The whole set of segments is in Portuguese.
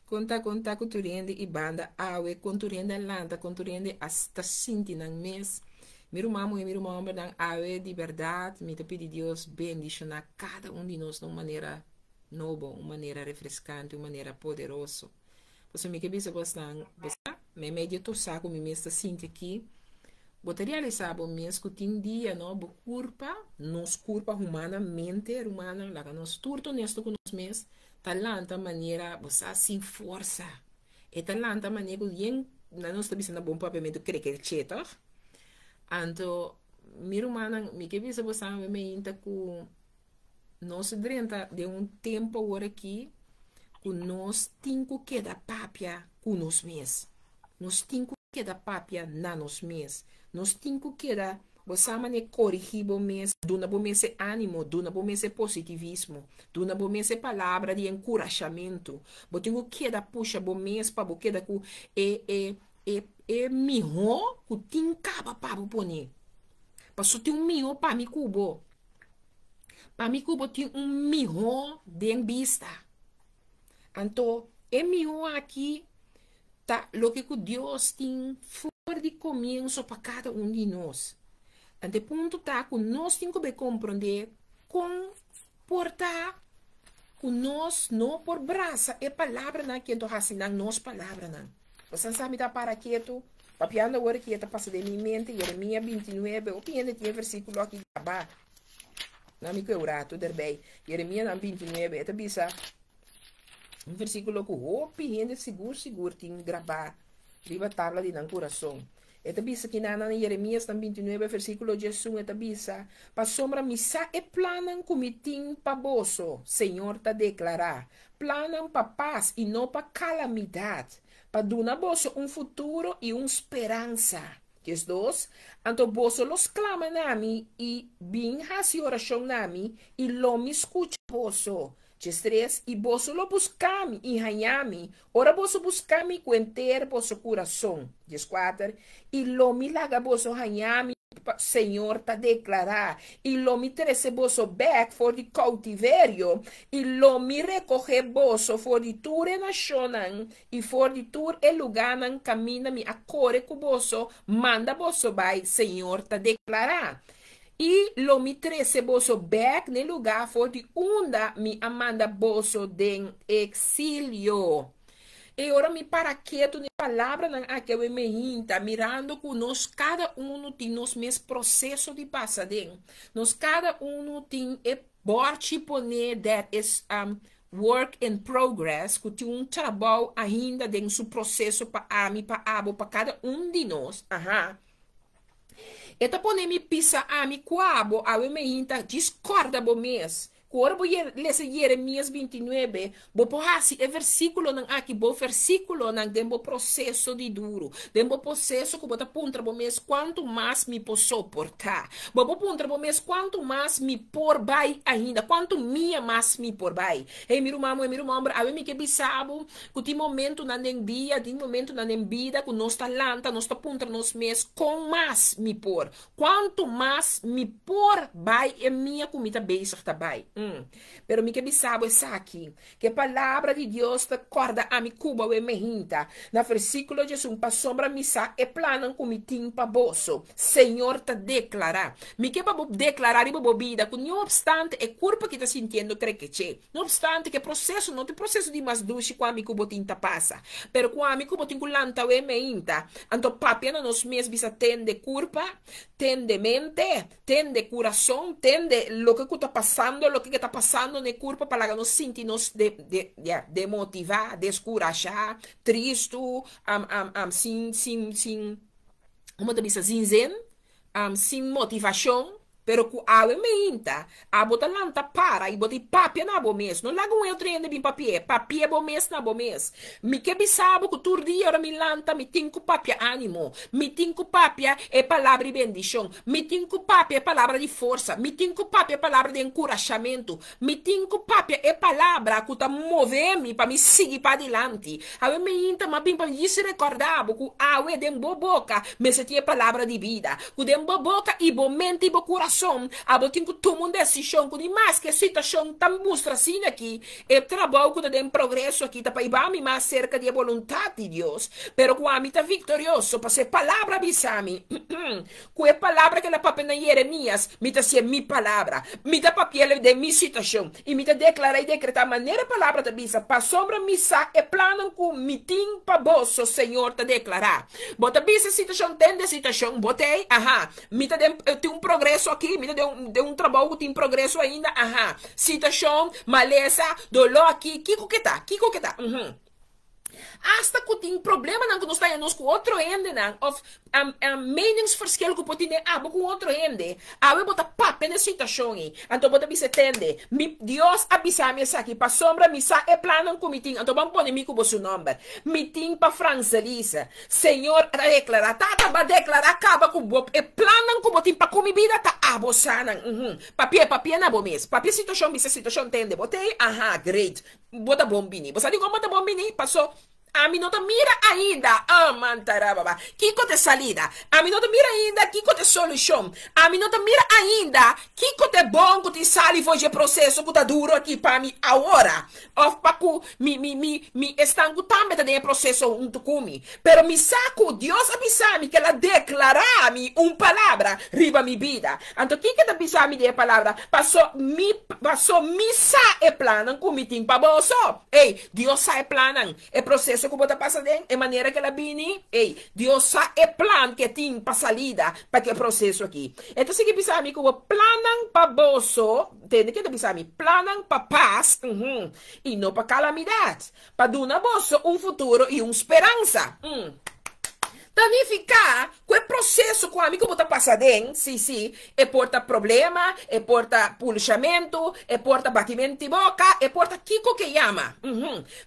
conta culturende e banda awe, culturende lanta, culturende hasta sinti nang mes. Miro mamo e miro mamo nang awe de verdade, me te pedi Deus bendicionar cada de nós de uma maneira noble, uma maneira refrescante, uma maneira poderosa. Você me que bisa bastante, me medio to saco me mesta sinti aqui. Botaria realizar bom mês que tem dia, não, bo culpa, nos culpa humanamente, humana, lá que nós turto nesto com nos mês, talanta maneira, você sem força, e talanta maneira que yen, na nós está bisando bom papamento creque cheta, anto, miro mana, me que bisa você me inta com nós drenta de tempo agora aqui, que nós tinco que da papia com nos mês, nós tinco que da papia na nos mês. Nós temos que dar, você mane corrigir o mês, dona bom mês ânimo, dona bom mês positivismo, dona bom mês palavra de encorajamento. Bo tenho que dar puxa bom mês para bo que dar com miho que tem caba para bo pone. Passo tem miho para mi cubo. Para mi cubo tem miho de vista. Então, miho aqui tá lo que Deus tem de começo para cada de nós. Ante ponto tá que nós temos que compreender comportar que nós não por braça é palavra na que então assim na nós palavra não. Você sabe da para quieto, papiando agora que está passando em minha mente, Jeremias 29, o piano tinha versículo aqui abaixo. Não me quebrar tudo bem. Jeremias 29, está bisa um versículo que o piano seguro tem gravar. Riba tabla de nan coração. Eta bisa que na Jeremias 29 versículo 11 eta bisa pa sombra misa e planan comitim pa boso, Senhor ta declarar. Planan pa paz e não pa calamidade. Pa duna boso futuro e esperança. Diz dos, anto boso los clama nami e bin hasi oração nami e lo me escucha boso. Diz 3, e boso lo buscami e hanyami, ora boso buscami cuenter boso coração. Diz 4, e lo me laga boso hanyami, Senhor ta declarar, e lo me trece boso back for the cautiverio, e lo me recoge boso for the tour e nacionan, e for the tour e luganan camina mi acore cu boso, manda boso vai, Senhor ta declarar. E lo mi trece boso back ne lugar for de onda mi amanda boso den exílio. E ora mi para quieto ne palavra na aqui eu me hinta mirando com nós cada tem nos mes processo de passaden. Nós cada tem e borte poner that is work in progress, que tem trabalho ainda dentro do processo para ami para abo para cada de nós. Aha. Eta pone mi pisa a mi cuabo, a me inta discorda bo mes. Quando bo lese Jeremias 29, bo pohasi e versículo nang aqui, bo versículo nang dembo processo de duro, dembo processo que bota puntra bo mes quanto mais me posso suportar. Bo puntra bo mes quanto mais me por bai ainda, quanto minha mais me por bai. E miru mamo, a me que bisabo, que tem momento na nem dia, tem momento na nem vida, que nós talanta, nós ta puntra nos mes com mais me por. Quanto mais me por bai é minha comida beisa tá bai. Pero mi que bisabo essa aqui, que a palavra de Deus te corda a mi cuba e me hinta. Na versículo de Jesus, pa sombra missa e planan comitim pa boso. Senhor te declarar. Mi que pa declarar e bobida, que não obstante é culpa que tá sentindo crequeche. Não obstante que processo, não tem processo de mais duche com a mi cubo tinta passa. Pero com a mi cubo tinta lanta e me hinta. Anto papi na nos mes bisa tende culpa, tende mente, tende coração, tende lo que está passando, lo que está passando na culpa para que nos sentimos de motivar, descorajar, triste, sem, como te diz, sem motivação. Pero ku awe me inta, a bota lanta para e bota papia na bomes. Não lago eu treino bem papia bomes na bomes. Mi que bisabo que tur dia ora mi lanta, mi tinco papia ânimo, mi tinco papia é palavra de bendição, mi tinco papia é palavra de força, mi tinco papia é palavra de encorajamento, mi tinco papia é palavra que tá mover-me para me seguir para adiante. Awe me inta, mas bem para me se recordar, que awe dem boca, mas se tinha palavra de vida, que dem boca e bo mente e bo coração coração, abo tenho que tomar uma decisão, com mais que a situação tá mostra assim aqui, é trabalho que tem progresso aqui, tá para ir mais cerca da vontade de Deus, pero com a mim tá vitorioso, para ser palavra bisami, com a palavra que ela papai na Jeremias, me tá ser minha palavra, me tá papel de minha situação, e me tá declarar e decretar maneira palavra da bisa, para sombra missa e plano com mitim para bolso, Senhor te declarar, bota bisa situação, tem de situação, botei, me tá tem um progresso aqui, me tá de um trabalho que tem progresso ainda, situação, maleza, dolor aqui, kiko que tá, hasta que tem problema não que nós estamos com outro ende não of meningsverschil que pode ter com outro ende a bota papo na situação então bota bisa tende Deus avisa me aqui para sombra me sa é plano com meeting então vamos pôr mim com seu nome meeting para França Lisa Senhor declara tata vai declarar acaba com é plano com botim para comer vida tá abosana papia na bomes papia situação bisa situação tende botei great bota bombini você digo bota bombini passou a mim não te mira ainda, mantarababa. Kiko te salida. A mim não te mira ainda, Kiko te solução. A mim não te mira ainda, Kiko te bom que te sali foi de processo que tá duro aqui para mim agora. Of pacu mi estanco também tem processo um tucumi. Pero mi saco Deus avisa-me que ela declarar me palavra riba mi vida. Então que te avisa me de palavra passou missa e planan com mitim para bolso. Ei, Deus sai planan é processo que bota passa dentro, é maneira que ela vini, Deus sabe é plano que tem para salida para que processo aqui. Então se que pensar me como planam para bolso, entende que pensar me planam para paz, e não para calamidade, para dar na bolso futuro e esperança. Danificar quel processo com amigo bota passadem, sim, e porta problema, e porta pulichamento, e porta batimento de boca, e porta kiko que chama.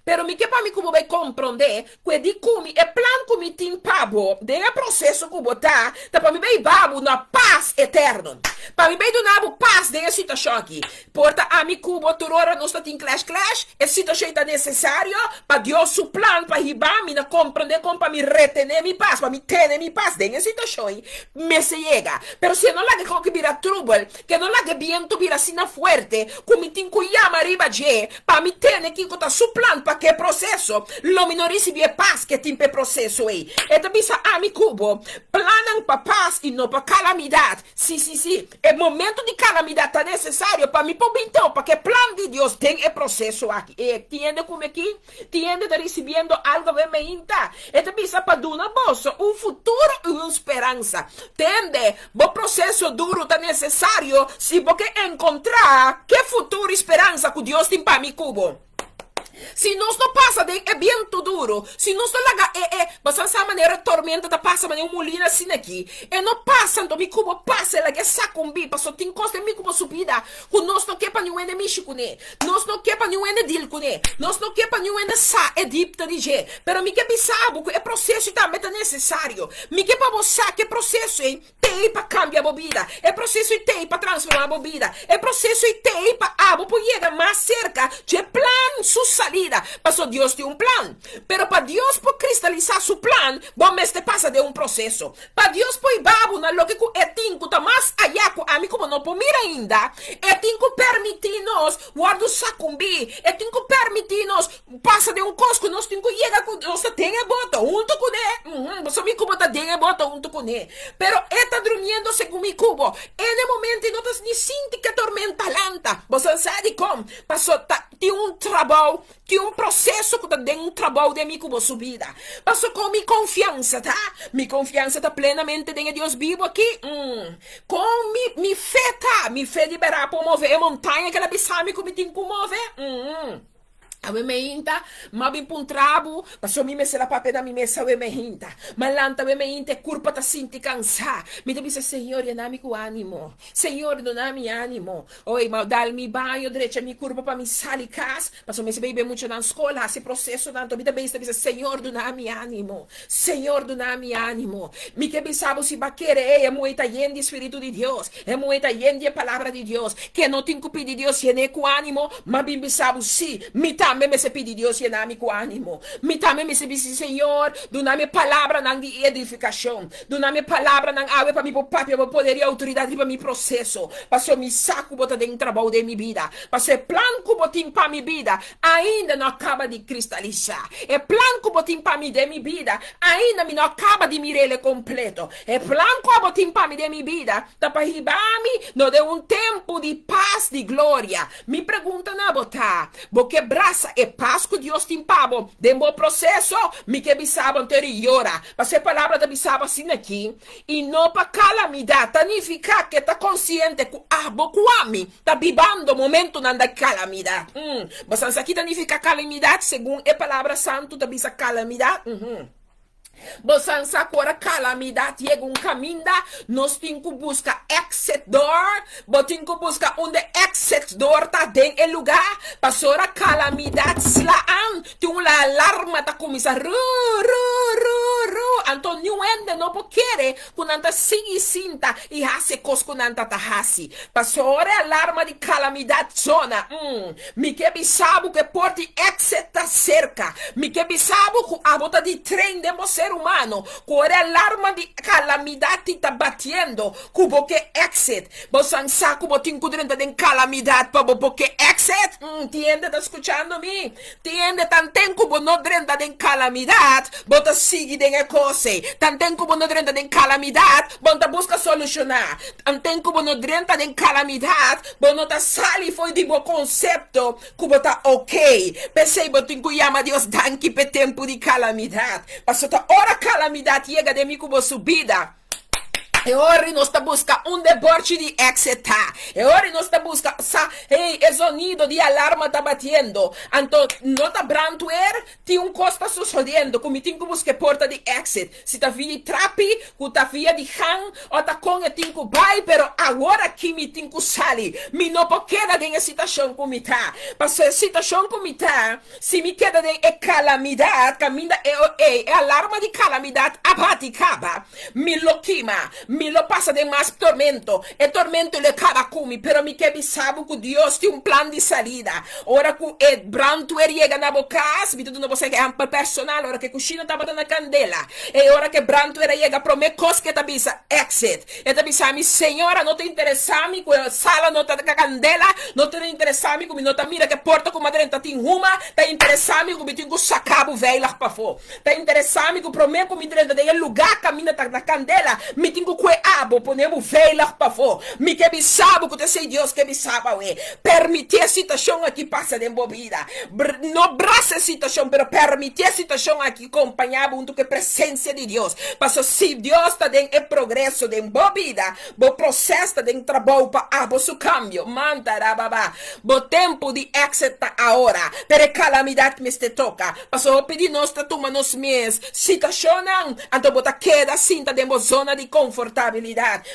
Pero mi que para mim como vai compreender que di come é plan come tin pabo, de processo que botar, tá para mim vai babu na paz eterno. Para mim vai do nabo paz de situação aqui. Porta amigo botorora não está tin clash, é situação tá necessário para Deus su plan para ribar me na compreender como para me retener mi paz. Para me ter mi paz dentro situação me se llega pero se não laga com que vira trouble que não laga viento vira sina fuerte como tem que chama arriba je para me ter que tá su plan para que processo lo minorisi vie paz que tem pe processo aí então bisa ami cubo planam para paz e não para calamidade sim é momento de calamidade tá necessário para me pôr então para que plan de Deus tem é processo aqui entende como aqui entende de recebendo algo de meinta então bisa para duna bolsa futuro e uma esperança. Entende? O processo duro tá necessário se você encontrar que futuro e esperança que Deus tem para mim, cubo. Se nós não passa de evento duro, se nós não laga você sabe maneira tormenta da passa maneira mulina assim aqui, e não passa do mi cubo passa ela que saca um bi, passou tem costa mi cubo subida, que nós não quer para nenhum ene michicune, nós não quer para nenhum ene dilcune, nós não quer para nenhum ene sa edipta de je, pero mi quer bisabo que é processo também tá necessário, mi quer para você que processo tem para cambiar a vida, é processo tem para transformar a vida, é processo tem para para chegar mais cerca de plan su salida. Pasó Dios tiene un plan. Pero para Dios por cristalizar su plan, bom este pasa de un proceso. Para Dios por babu na lo que etinco tá mais allá com a mim como não por mira ainda. Etinco permitir-nos guardo sacumbi. Etinco permitir-nos passa de um cosco nós tinco chega com nós tem a bota junto com ele. Você me como tá tem a bota junto com ele. Pero está dormindo se com mi cubo. E no momento não tá ni sinti que tormenta lanta. Você sabe como? Passou tem um trabalho, tem um processo que tem um trabalho de mim como subida. Passou com minha confiança, tá? Minha confiança tá plenamente em Deus vivo aqui. Com minha fé, tá? Minha fé liberar para mover a montanha que ela bisame como tem que mover. A me hinta, ma bim pun trabu, passou mi messa la papel da mi messa me hinta. Malanta me hinta curpa ta sinti cansa. Mi devi se Signore dami cu animo. Signore donami animo. Oi, ma dal mi banho direita mi curva pa mi sali cas. Passou me se bebe muito na escola, esse processo tanto mi devi se Signore donami animo. Signore donami animo. Mi que bisabo si baquere é muita yende espírito de Deus. É muita yende a palavra de Deus. Que não tem que pedir Deus, se é com animo, ma bim bisabo si, mi también me se pide Dios llenar mi ánimo. Mi también me se dice, Señor, dona-me palavra de edificação. Dona-me palavra ave para mi papi, para poder e autoridade para mi processo. Para me saco botar dentro do trabalho de minha vida. Para o plano que botim para minha vida ainda não acaba de cristalizar. O plano que botim para mim de minha vida ainda não acaba de mirar ele completo. O plano que botim para mim de minha vida tá para ribar-me, não deu tempo de paz, de glória. Me pergunta na botar, porque braça e paz que Deus tem para de meu processo, me que bisaba anterior. Para ser palavra da bisaba assim aqui, e não para calamidade, significa que tá consciente que bocuami tá vivendo momento na calamidade. Mas aqui significa calamidade, segundo a palavra santo, da bisa calamidade. Bosan sakora calamidade chega caminho, nós temos que buscar exit door, temos que buscar onde exit door tá dentro do lugar, passou a calamidade slaan, tem uma alarma tá começar ru, então não pode querer quando anda sigue cinta e hace cos quando anda tá hasi, passou a alarma de calamidade zona, me que bisabo que porte exit tá cerca, me que bisabo que a bota de trem de ser humano, con alarma de calamidade está batendo, cubo que exit, bosan saco botin kudrenta de calamidade para porque exit, tiende tá escuchando me, tiende tanten cubo no drenta de calamidade, bota sigue de cose, tanten cubo no drenta de calamidade, bota busca solucionar, tanten cubo no drenta de calamidade, bota tá sali foi de bo concepto, cubo tá ok, pensei botin ku llama Dios danki pe tempo de calamidade, passou tá ora calamidade chega de mim como subida. E ora nós está buscando deboche de exit. E ora nós está buscando o sonido de alarma está batendo. Então, não está brantuer, tem costa sucedendo. Como tem que buscar porta de exit. Se está via de trapi, que está via de hang, ou está com o tem que vai, pero agora que me tem que sair. Me não pode quedar em situação como está. Porque a situação como está, se me queda em calamidade, caminha e alarma de calamidade abate acaba. Me lo queima. Me lo passa de mais tormento. E tormento le acaba comigo. Pero me que sabe que Deus tem plano de salida. Ora que o branto chega na boca, vi tudo no você que é personal. Ora que coxina estava dando candela. E ora que branto chega para me cos que tabisa exit. E tabisa mi senhora não te interessa mi, que sala não tá candela, não te interessa mi, que não tá mira que porta com madrenta tem uma, tá interessa mi, que me tem que sacar o velho lá para fora. Tá interessa mi, que prometo me drenta de lugar caminha tá na candela, me tem que abo ponemos velas para fora. Me que me sabe que te sei Deus que me sabe ué. Permitir a situação aqui passa de bobida. Não braça a situação, pero permitir a situação aqui acompanhar junto com a presença de Deus. Porque se Deus está em progresso de bobida, o processo está em trabalho para abo su cambio. Mandará babá. O tempo de exit agora. Pero a calamidade me te toca. Porque eu pedi nós para tomar nos meses. Situação não. Então bota queda cinta de zona de confortabilidade.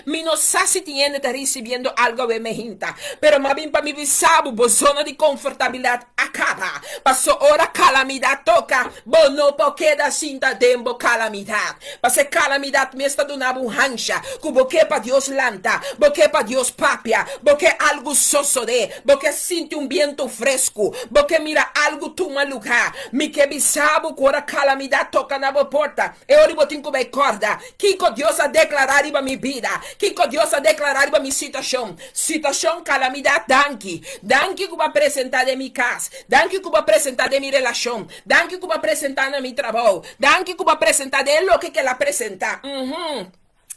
Mi no sa si tiene está recibiendo algo de mejinta, pero más bien para mi bisabo, zona de confortabilidad acaba. Pasó hora calamidad toca, bo no po queda cinta dembo calamidad. Pase calamidad me está dando una bujancha, cubo que pa Dios lanta, bo que pa Dios papia, bo que algo soso de, bo que siente un viento fresco, bo que mira algo tuma lugar, mi que bisabo que hora calamidad toca na bo porta, e ori botin como corda, Kiko Dios a declarar para minha vida, que Deus a declarar para minha situação, calamidade, danke que vai apresentar de minha casa, danke que vai apresentar de minha relação, danke que vai apresentar na meu trabalho, danke que vai apresentar de lo que ela apresentar.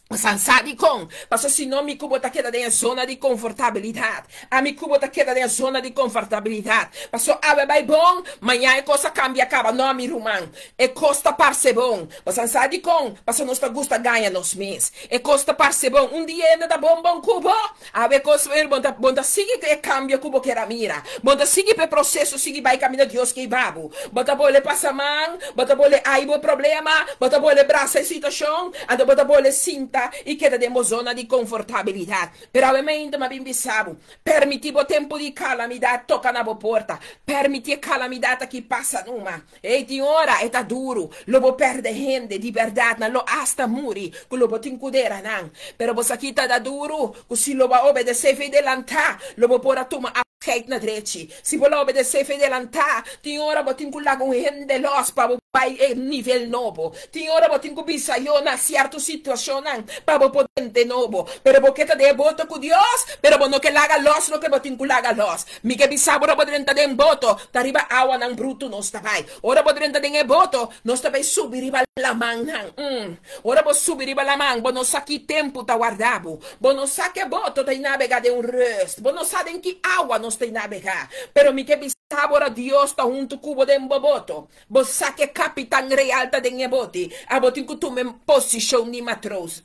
Sansadi com, mas se não me cubo tá queda em zona de confortabilidade, a mi cubo tá queda em zona de confortabilidade, mas ave vai bom, manhã a coisa cambia acaba, não mi rumão, e costa parse bom, mas sansadi com, mas nós tá gusta ganha nos mês, e costa parse bom, dia ainda tá bom cubo, ave coisa bom tá sigue que cambia cubo que era mira, bom tá sigue pe processo sigue vai caminho Deus que babu, bota bole passa man, bota bole aibo problema, bota bole braça situação, anda bota bole cinta e queda de zona de confortabilidade. Pero obviamente, ma bimbi sabe, permitir o tempo de calamidade toca na porta, permitir calamidade que passa numa. E de hora é tá duro, lobo perde gente de verdade, não hasta muri, que lobo tem cudera não. Pero você aqui tá duro, que se lobo obedecer e delantar, lobo pora toma kijk na drechi. Si vola obedecer fedelanta, ti ora botin kula con hende los pa pai e nível novo. Ti ora botin ku bisayo na certa situação pa bo potente novo. Pero boqueta de voto com Deus, pero bo no que laga los no que botin ku laga los. Mi que bisabo ora bodrenta den voto, tariba awa nang bruto nos tabai. Ora bodrenta den e voto, nos tabai subir riba la man nang. Ora bo subir riba la man, bo no saki tempo ta guardabo. Bo no sake voto ta navega de un rest. Bo no saben que awa nos ta navega. Pero mi que bisabo Dios ta junto cubo den boboto. Bo sake capitán real ta den e boti. A botin ku tu men position ni matros.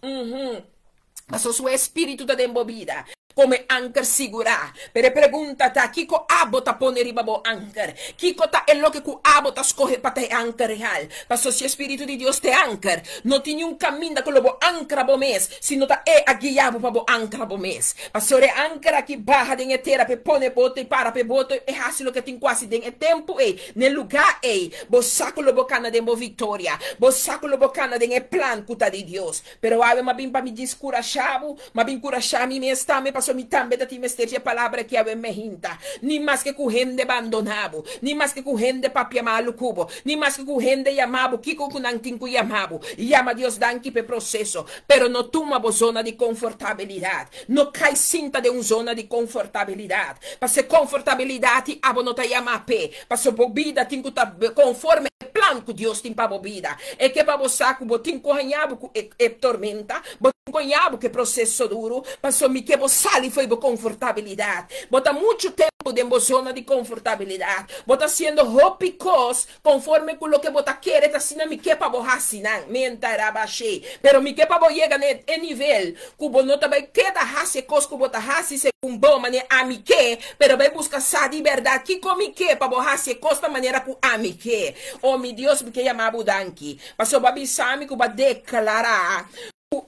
Mas o suo spirito ta den bobida. Come anchor sigura. Per preguntata Kiko abota pone ribabo anchor. Kiko ta è lo che cu abota scoge pa te anchor real. Passo si spirito di Dios te anchor. Non ti un cammin da quello bo ancora bo mes. Sino ta è a guiabo pa bo ancora bo mes. Passo re ancora chi baja den etera pe pone bote para pe boto e hasilo che tin quasi den e tempo e nel lugar e bo sacolo bo cana den bo victoria. Bo sacolo bo cana den e plan cuta di Dios. Pero ave ma bim pa mi discurachavo, ma bim curachami me sta me passo mi tambe da ti mesteri a palavra que ave me hinta. Ni mais que cuhende abandonabo, ni mais que cuhende papia malu cubo, ni mais que cuhende yamabo, kiko kunantinku yamabo. Llama Dios danki pe processo, pero no tuma bo zona de confortabilidade. No cai cinta de un zona de confortabilidade. Passe confortabilidade abo no ta yama pe, passo bobida tinku ta conforme plan que Deus tem para bobida. É que para saco botin corranhabo e tormenta, botin corranhabo que processo duro, passou me que sali foi bo confortabilidade. Bota muito tempo de zona de confortabilidade. Bota sendo hopicos conforme com o que bota querer, tá sina me que para borracinan, mentira baixei. Pero me que para boiega ne nível, que bo não também que da raça cosco bota raça se um bom mané amique, pero vai buscar sa liberdade que come que para borraça costa maneira com amique. Oh mi Deus, me que chamava danki. Passou babi sami que ba declarar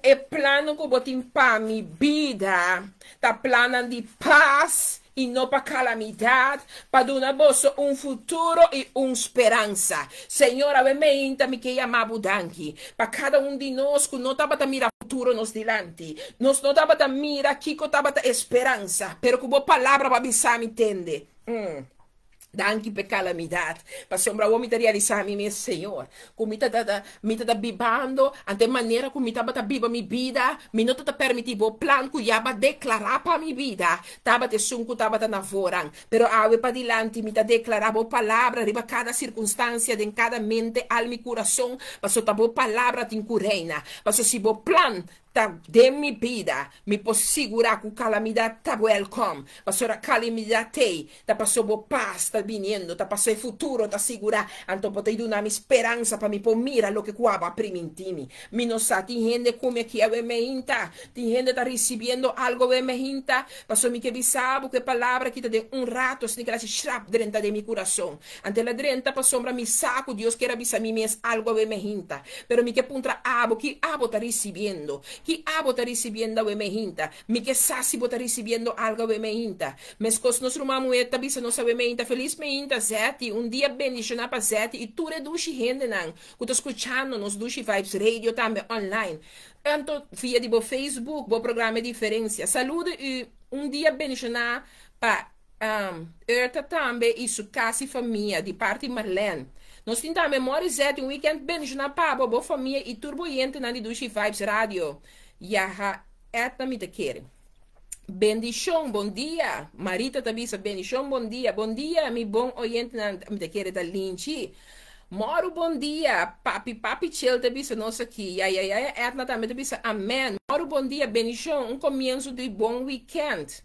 é plano que botin pa mi vida, tá plano de paz e não para calamidade, para dar bolso futuro e esperança. Senhor, ave me inta me que chamava danki. Para cada de nós que não tava a mirar futuro nos dilante, nós não tava a mirar que tava a esperança, pero que boa palavra babi sami entende. Danke per calamidade. Para sombra o me realizar mi Senhor. Como me tá bibando, ante maneira como me tá biba mi vida, me não tá permitivo plan que ia declarar para mi vida. Tava te sunco tava na voran, pero ave para dilante me tá declarava palavra riba cada circunstância de cada mente, alma e coração, passo tabo palavra tin cureina. Passo si bo plan ta de mi vida, mi posso segurar que calamidade tá welcome. Passou a calamidade, tá passou bo paz, tá vindo, tá passou o futuro, tá segurar. Então potei dar uma esperança para me pôr mira lo que cuaba prima intimi. Mi não sa, tem gente como que ave me inta, tem gente tá recebendo algo ave me inta, passou me que bisabo que palavra que tá de rato, se que la shrap dentro de mi coração. Ante la drenta passou pra mi saco, Deus quer avisar mi mes algo ave me inta, pero mi que puntra abo, que abo tá recebendo. Que abo tá recebendo a me hinta, mi que sasi bota recebendo algo a me hinta, mas cos nos rumamo eta bisa não sabe me hinta, feliz me hinta zeti, dia bendicionar para zeti e tu reduce rende não, que tô escutando nos Dushi Vibes Radio também online, então via de bo Facebook, bo programa de diferença, saúde e dia bendicionar para Erta também e sua casa e família de parte Marlene. Nós temos memória zete weekend bendicionar para bo família e turboyente na de Dushi Vibes Radio. Yaha etna me te quere. Bendição, bom dia. Marita Tabisa, bendição, bom dia. Bom dia, mi bom oyente na me te quere da Linchi. Moro, bom dia. Papi, chill, Tabisa, nossa aqui. Etna também, Tabisa, amém. Moro, bom dia, bendição. Começo de bom weekend.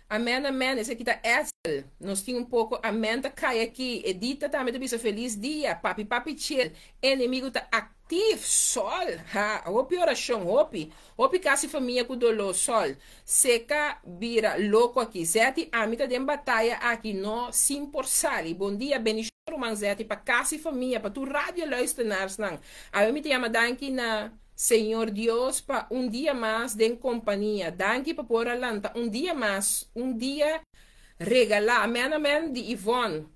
Amém, amém. Esse aqui tá Essel. Nós tínhamos pouco. Amém, tá cai aqui. Edita também, Tabisa, feliz dia. Papi, chill. Inimigo tá aqui. Sol, hopi oração, hopi casi família com dolor, sol, seca, vira louco aqui, zete, a mita de batalha aqui, no, sim por sali, bom dia, bendição, manzete, para casi família, para tu rádio luisteraar, não, a mim te chama danke na Senhor Deus, para dia mais de companhia, danke para pôr a lanta, dia mais, dia regalar, amém, de Ivone.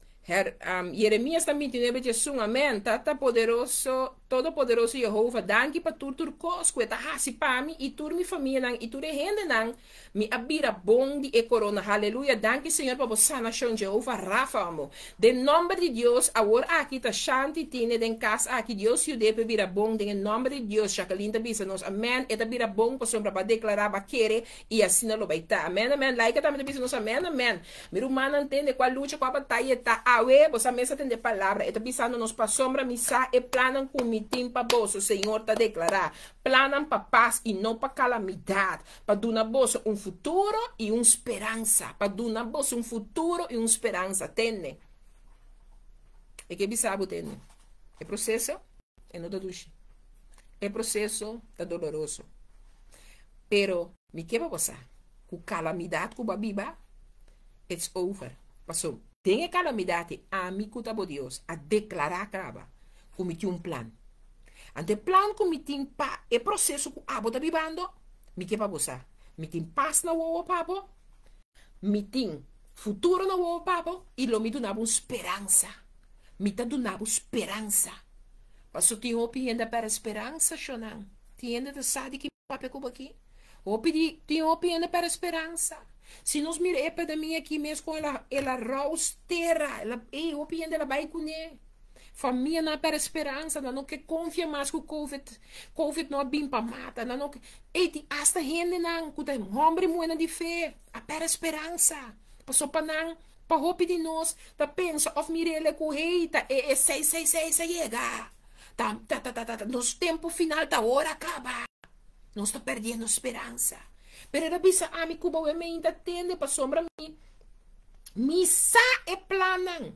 Jeremias também tem Jesus, amém, tata poderoso, Todo-Poderoso Jehovah, danke para tur kos, que tá hasi para mim e tur mi família nang, e tur rende nang, mi abira bom de corona, aleluia, danke Senhor para você sanação Jehovah, Rafa, amo. De nome de Deus, agora aqui tá shanti tine den casa aqui, Deus se dê para vira bom, de nome de Deus, Jacqueline tá bisa nos, amém, e tá vira bom, para declarar, para querer, e assim não vai estar, amém, amém, like também tá bisa nos, amém, amém. Meu humano entende qual luta, qual batalha tá, awe, você mesa tem de palavra, e tá bisa nos para sombra, misa, e planam com tem para bolso, o Senhor está declarar, planam para paz e não para calamidade, para dar na bolsa futuro e uma esperança, para dar na bolsa futuro e uma esperança, tene. E que bisabo tene? É processo, é não da ducha. É processo, é doloroso. Pero, me que vai passar? Com calamidade, com babiba, it's over. Passou. Tem a calamidade, a mim que Deus, a declarar acaba, como tinha plano. Ante plan com me tem pa e processo com abo tá bibando, me que para você, me tem paz na o papo, me tem futuro na o papo e lo me donava esperança, me tá donava esperança. Passou tem opinião para esperança, chonan, tem de sabe que papo como aqui, tem opinião para esperança. Se nos mira epidemia aqui mesmo com ela raustera, ela opinião dela vai com ele. Família não para esperança, não que confia mais que o Covid não é bem para matar, não que hasta gente não, que tem homem muito de fé, a para esperança, passou para não, para roupa de nós, tá pensa, of mirele correita, sei chega, nos tempo final da hora acaba, nós está perdendo esperança, pero era bisa ami kuba we me entende para sombra mi, misa e planan,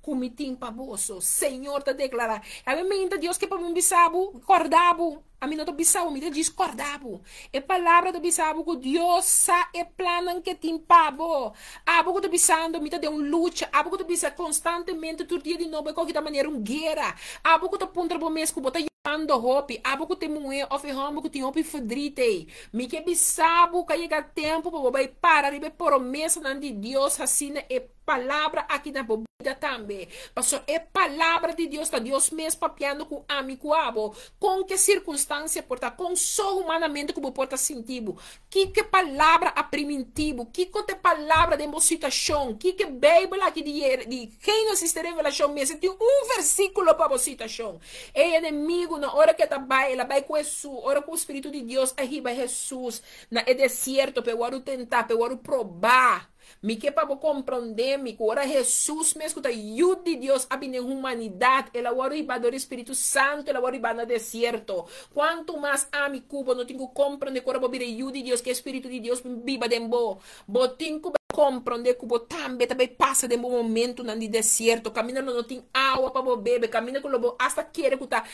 comitim para bolso, Senhor te declarar. A mim ainda Deus que para mim bisabo, cordabo. A mim não tô bisabo, me diz cordabo. É palavra do bisabo que Deus sa e planan que tem pabo. Abo que tô bisando, me tá de luta. Abo que tô bisando constantemente, todo dia de novo, de qualquer maneira guerra. Abo que tô punta bo mês que bota ando hopi, abo que tem moe, of homem que tem hopi fedrite. Me que bisabo que chega tempo para vai parar e promessa de Deus assim é palavra aqui na bobida também. Passou é palavra de Deus, tá Deus mesmo papiando com amigo abo. Com que circunstância porta, com só humanamente como porta sentido. Que palavra a primitivo, que palavra de uma situação, que Bíblia aqui de quem não assiste revelação mesmo, tem versículo para a situação. É inimigo na hora que ela vai com Jesus, hora que o Espírito de Deus arriba Jesus, na deserto, para eu tentar, para eu provar. Me que para compreender, me que ora Jesus mesmo que ajuda de Deus a vir humanidade, ela ora iba do Espírito Santo, ela ora iba no deserto. Quanto mais a mi cubo, não tenho que compreender que ora vir ajuda de Deus, que o Espírito de Deus viva dentro. Botinho que compreender que o também passa de um momento no deserto, caminha não tem água para beber, caminha com o hasta querer que tá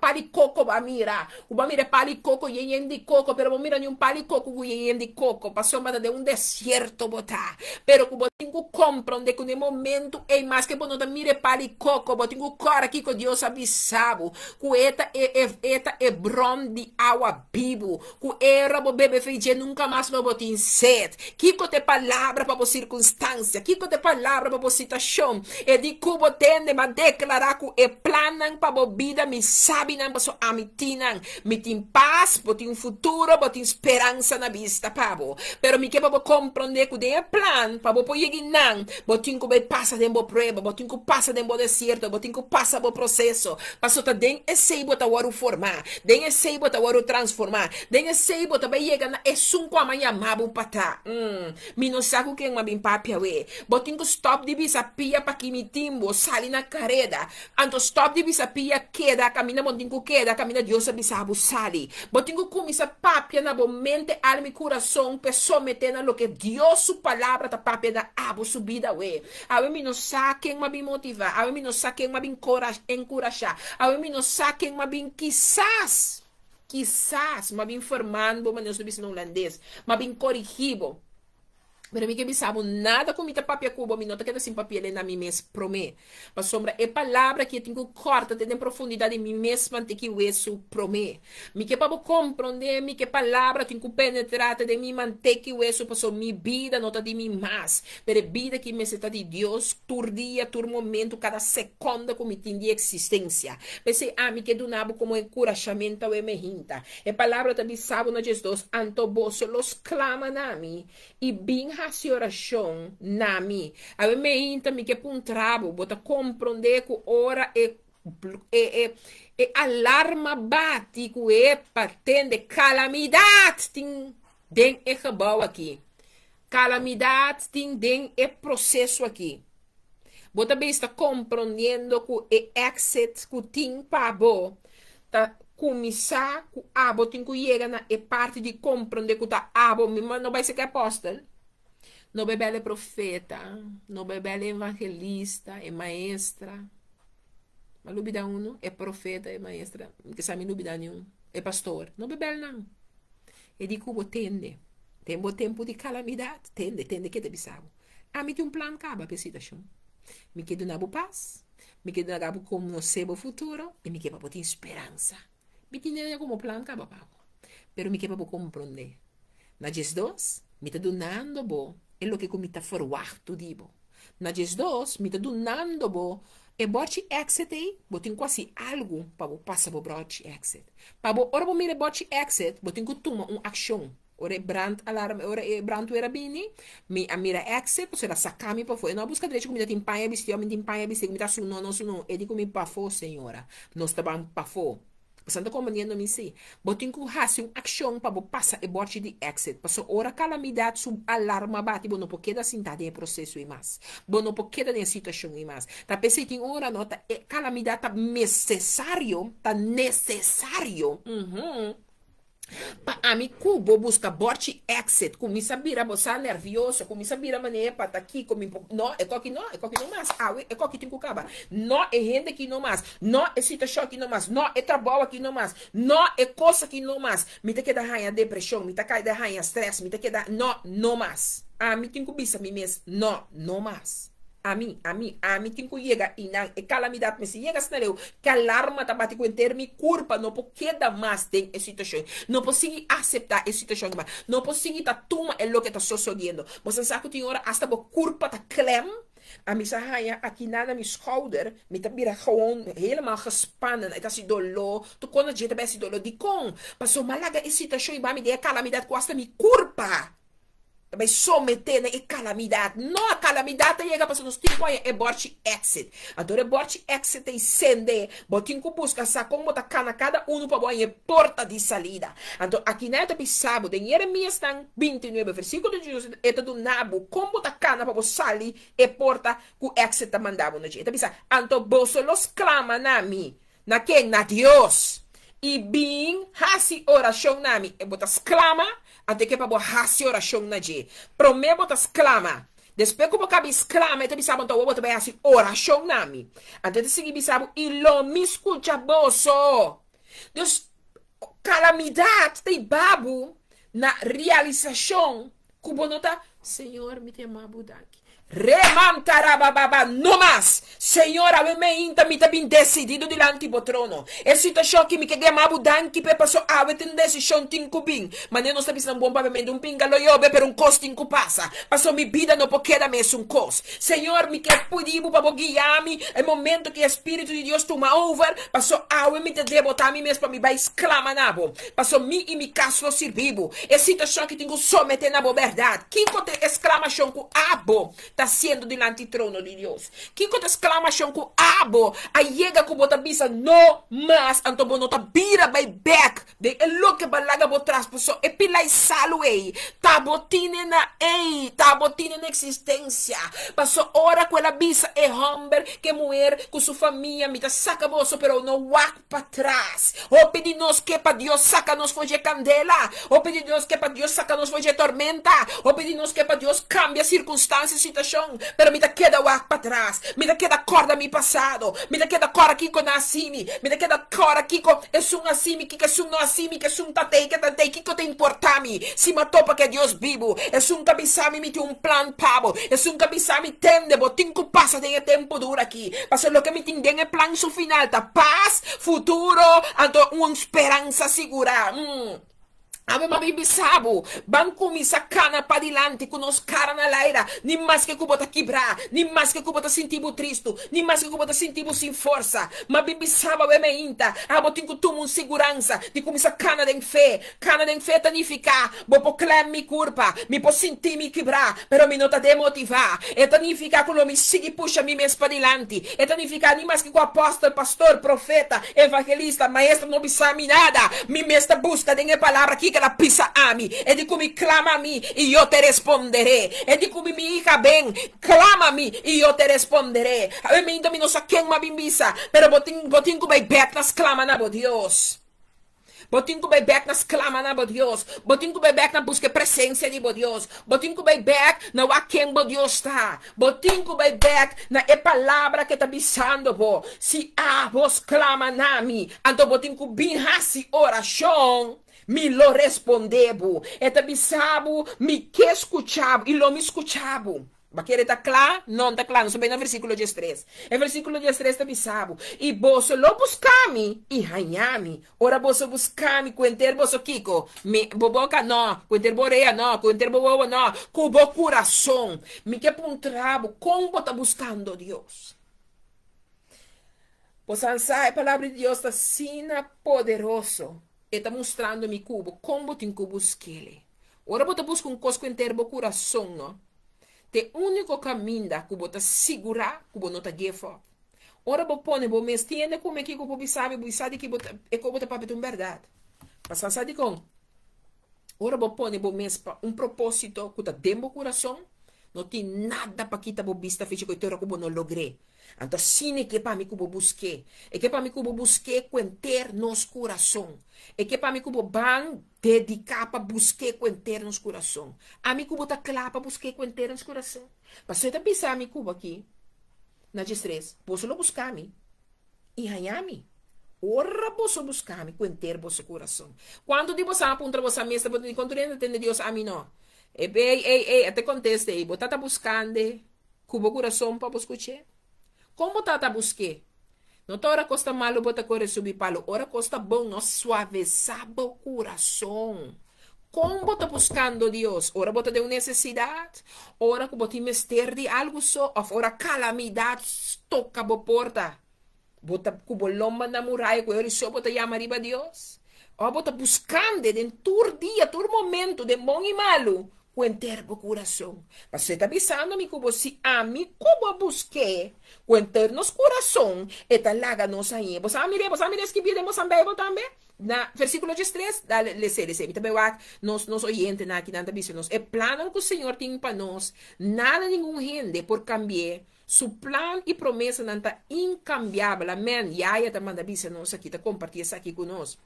pali coco para mirar, o ba mira pali coco e de coco, pero mira nenhum pali coco e de coco, passou para de deserto botar, pero que botinho que compreender que no momento é mais que não mire pali coco, botinho cora aqui que Deus avisava, que eta é brom de água vivo, que era bo bebe feijão nunca mais não botin sede, que te palavra para a circunstância, que te palavra para a situação, e de cubo tende a declarar que é planan para a vida, me sabe não para a amitina, me tem paz, botin futuro, botin esperança na vista, pabo, pero me que para compreender que é plan, para o não, botin que passa de uma prova, botin que passa de um deserto, botin que passa do processo, passou tá den esse bota o formar, den esse bota o transformar, den esse bota vai chegar na com amanhã mabu pata, me não sabe que uma bem papia we, botin que stop de bisa pia para que me timbo sali na careda, anto stop de bisa pia queda, camina botin que queda, camina Deus abisabu sali, botin que começa papia na mente, alma e coração, pessoa metendo lo que Deus su palavra ta papia da abo subida we, a me não sabe quem me motivar, a me não sabe quem me encorajar, a me não sabe quem me quizás, me bem formando, mas não estou holandês, me bem corrigido. Pero mi que bisabo nada com mita papia cuba, mi nota que assim papia na mi mes promê. Mas sombra é palavra que eu tenho corta tem profundidade mi mesma te que isso promê. Mi que para compreender mi que palavra tenho penetrar de mi mante que isso passou mi vida nota de mi mais. Pero vida que me está de Deus tur dia, tur momento, cada segunda como tem de existência. Pensei mi que do nabo como encorajamento e me hinta. É palavra também bisabo na Jesus anto boso los clama na mi e bem a oração nami. A me inta mi que puntrabo, bota compreender que ora e alarma bate que patende calamidade tem den e gebouw aqui. Calamidade tem den e processo aqui. Bota bem está compreendendo que exit que tem pabo tá começar que abo tem que chegar na parte de compreender que tá abo, mas não vai ser que apóstolo. No bebê é profeta, no bebê é evangelista, é maestra. Mas lubida uno é profeta, é maestra, que sabe lubida nenhum, é pastor. No bebê não. E de cubo tende. Tem bom tempo de calamidade, tende que te bisabo. Me tem plan caba para situação. Me quedo na paz, me quedo na como no sebo futuro e me quedo para ter esperança. Me tem como plan caba pago. Pero me quedo para compreender. Na Jesus, me tá donando bo. É o que me está forward dibo. Na Jesus, me está donando bo. E bote exit aí, botem quase algo para passar por bote exit. Para ora bo mire bote exit, botem que toma ação. Ora brand alarme, ora brand era bini, me a mira exit, você sacar me para fora. Não busca direito comida tem paia, bistia, me tem paia, bistia, me tá suno, não suno. E digo me para fora, senhora. Nós tá bem para fora. Você está compreendendo me sim? Botem que faça uma ação para passar e bote de exit. Passou hora calamidade sub alarma bate, não pode dar sentada em processo e mais. Não pode dar em situação e mais. Tá pensei que hora nota calamidade tá necessário, a mi cubo busca bote exit, começa a virar você nervioso, começa a virar maneira para aqui, não, é coque não mais, é coque tem que acabar, não é gente aqui não mais, não é situação aqui não mais, não é trabalho aqui não mais, não é coisa aqui não mais, me tem que dar raia depressão, me tem que dar raia stress, me tem que dar, não mais, me tem que bisa me mesmo, não mais. A mim tem que chegar e na calamidade, mas se chega assim, que alarma tá batendo com ter me culpa, não pode dar mais tem essa situação, não consigo aceitar essa situação, não consigo tá toma é o que tá sucedendo. Você sabe que tem hora hasta a culpa tá clem, a minha saia aqui na minha schouder, me tá vira gewoon helemaal gespannen, é assim dolor, tu quando a gente vai esse dolor de com, passou malaga essa situação e vai me dar calamidade com hasta me culpa. Vai someter na calamidade. Não a calamidade chega para os tipos é bote exit. Agora bote exit e sende. Botinho que busca como botar cana cada para boa porta de salida. Então aqui neta pisabo de Jeremias 29 versículo de Jesus é do nabo como botar cana para sair e porta que exit mandava no dia. Então pisa anto boso los clama na mi. Na quem na Deus. E bem hasi oração na mi. E botas clama até que para hasi oração na dia. Promê botas clama. Depois que eu cabe exclama, então bisabo então botar bem assim oração na mi. Até de seguir bisabo e lo me escuta boso. Deus calamidade tem babo na realização. Como nota, Senhor, me tem mabudaki. Remantarababa, no mais. Senhor, a me inta me bem decidido diante do trono. É situação que me quer mabu danki pe passo a tem decisão tinco bem. Mas não está pensando bom para me um pingalo yobe per um costo tinco passa. Passo mi vida não pode dar mais um costo. Senhor, me quer pudibu para guiar-me. É momento que o Espírito de Deus toma over. Passo a me te debotar me mesmo para me vai exclama nabo. Passo mi e me caso servibo. É situação que tenho someter na verdade. Quem conta exclamação com abo está sendo diante do trono de Deus. Quem conta exclamação com abo, a chega com bota bisa no mas anto bono ta bira by back de eloque balaga botras poso e pilai salway tabotine na existência. Passou hora com ela bisa e homem que mulher com sua família me tá saca boso pero no walk para trás. O pedinos que para Deus saca nos foge candela. O pedinos que para Deus saca nos foge tormenta. O pedinos que para Deus cambia circunstâncias, situações chão, pero me queda o para trás, me queda corda mi passado, me queda cor aqui com nascimi, me queda cor aqui com é um assim, que é um não assim, que é um tatei, que te importa-me, se me topa que é Deus vivo, é um cabisami, me tem um plan pavo, é um cabisami tende, botinco passa de tempo duro aqui, mas o que me tem é plan su final, tá paz, futuro, anto uma esperança segura. Ave mabibi sabo, banco mi sacana pa dilante con os cara na laira, ni mais que kubota quebrar, ni mais que kubota sentivo tristo, ni mais que kubota sentivo sem força, mabibi sabo ave me inta, abo tinko tumo segurança, di como cana den fé tanificar, bo proclam mi culpa, mi po sentir mi quebrar, pero mi nota demotivar, e tanificar quando mi sigi puxa mi mes pa dilante, e tanificar ni mais que com apóstolo, pastor, profeta, evangelista, maestro, não bisami nada, mi mesta busca den palavra aqui la pisa a mí, e di cui clama a mí y yo te responderé, e di cui mi hija ven, clama a mí y yo te responderé. A ver, me no sa quien ma bimbisa, pero botin cui bet nas clama na bo Dios. Botin cui bet nas clama na bo Dios. Botin cui bet na busca presença de bo Dios. Botin cui bet na wa quem bo Dios está. Botin cui bet na e palavra que tá bisando bo. Se a vos clama na mim, então botin cui bin hasi oração. Me lo respondebo, eta bisabo, me que escuchabo, e lo me escuchabo. Va querer tá claro? Não tá claro, não soube no versículo 13. É versículo 13 tá bisabo. E você lo buscami, e ranhami. Ora você buscami, cuenter você kiko. Me boboca não, cuenter boreia não, cuenter boboa não. Cubo coração. Me que puntrabo, como tá buscando Deus? Pois a palavra de Deus está sina poderoso. Está mostrando mi cubo, como tem cubo busquele. Ora você busca cosco inteiro coração, não? Te único caminho da cubo tá segurar, cubo não tá gefa. Ora você põe, você me estende como é que cubo sabe que é como tá papel verdade. Passar sabe com. Ora você põe, você propósito que tá dentro do coração, não tem nada para quitar a vista física que eu não logrei. Então, sim, que para mim que eu busquei. É que para mim que eu busquei conter nos coração. É que para mim que eu vou dedicar para buscar conter nos coração. A mim que eu vou estar claro para buscar conter nos coração. Para você pensar a mim que eu aqui, na distress, posso lo buscar-me. E ganhar-me. Ora, posso buscar-me conter vosso coração. Quando de você aponta você mesma, você não entende Deus a mim não. Até conteste aí, você está buscando o coração para buscar. Como tá busque? Não tá hora costa malo bota correr subir palo, hora costa bom nós suavizar o coração. Como tá buscando Deus? Ora bota de uma necessidade, ora que bota mister de algo só, ora calamidade toca a porta. Bota cubo lomba na muralha, que eu só bota chamar a Deus. Ora bota buscando em todo dia, todo momento, de bom e malo. Cuenter o coração. Mas você está avisando me como se a mim como busquei cuenter nos coração e tá lá nos aí. Você mire que vimos também. Na versículo 13, lê, também nos oyentes na aqui nada bicho nos. É plano que o Senhor tem para nós. Nada nenhum gente por cambiar. Su plan e promessa não está incambiável. Amém. E aí tá manda bicho nos aqui, tá compartilhar isso aqui conosco.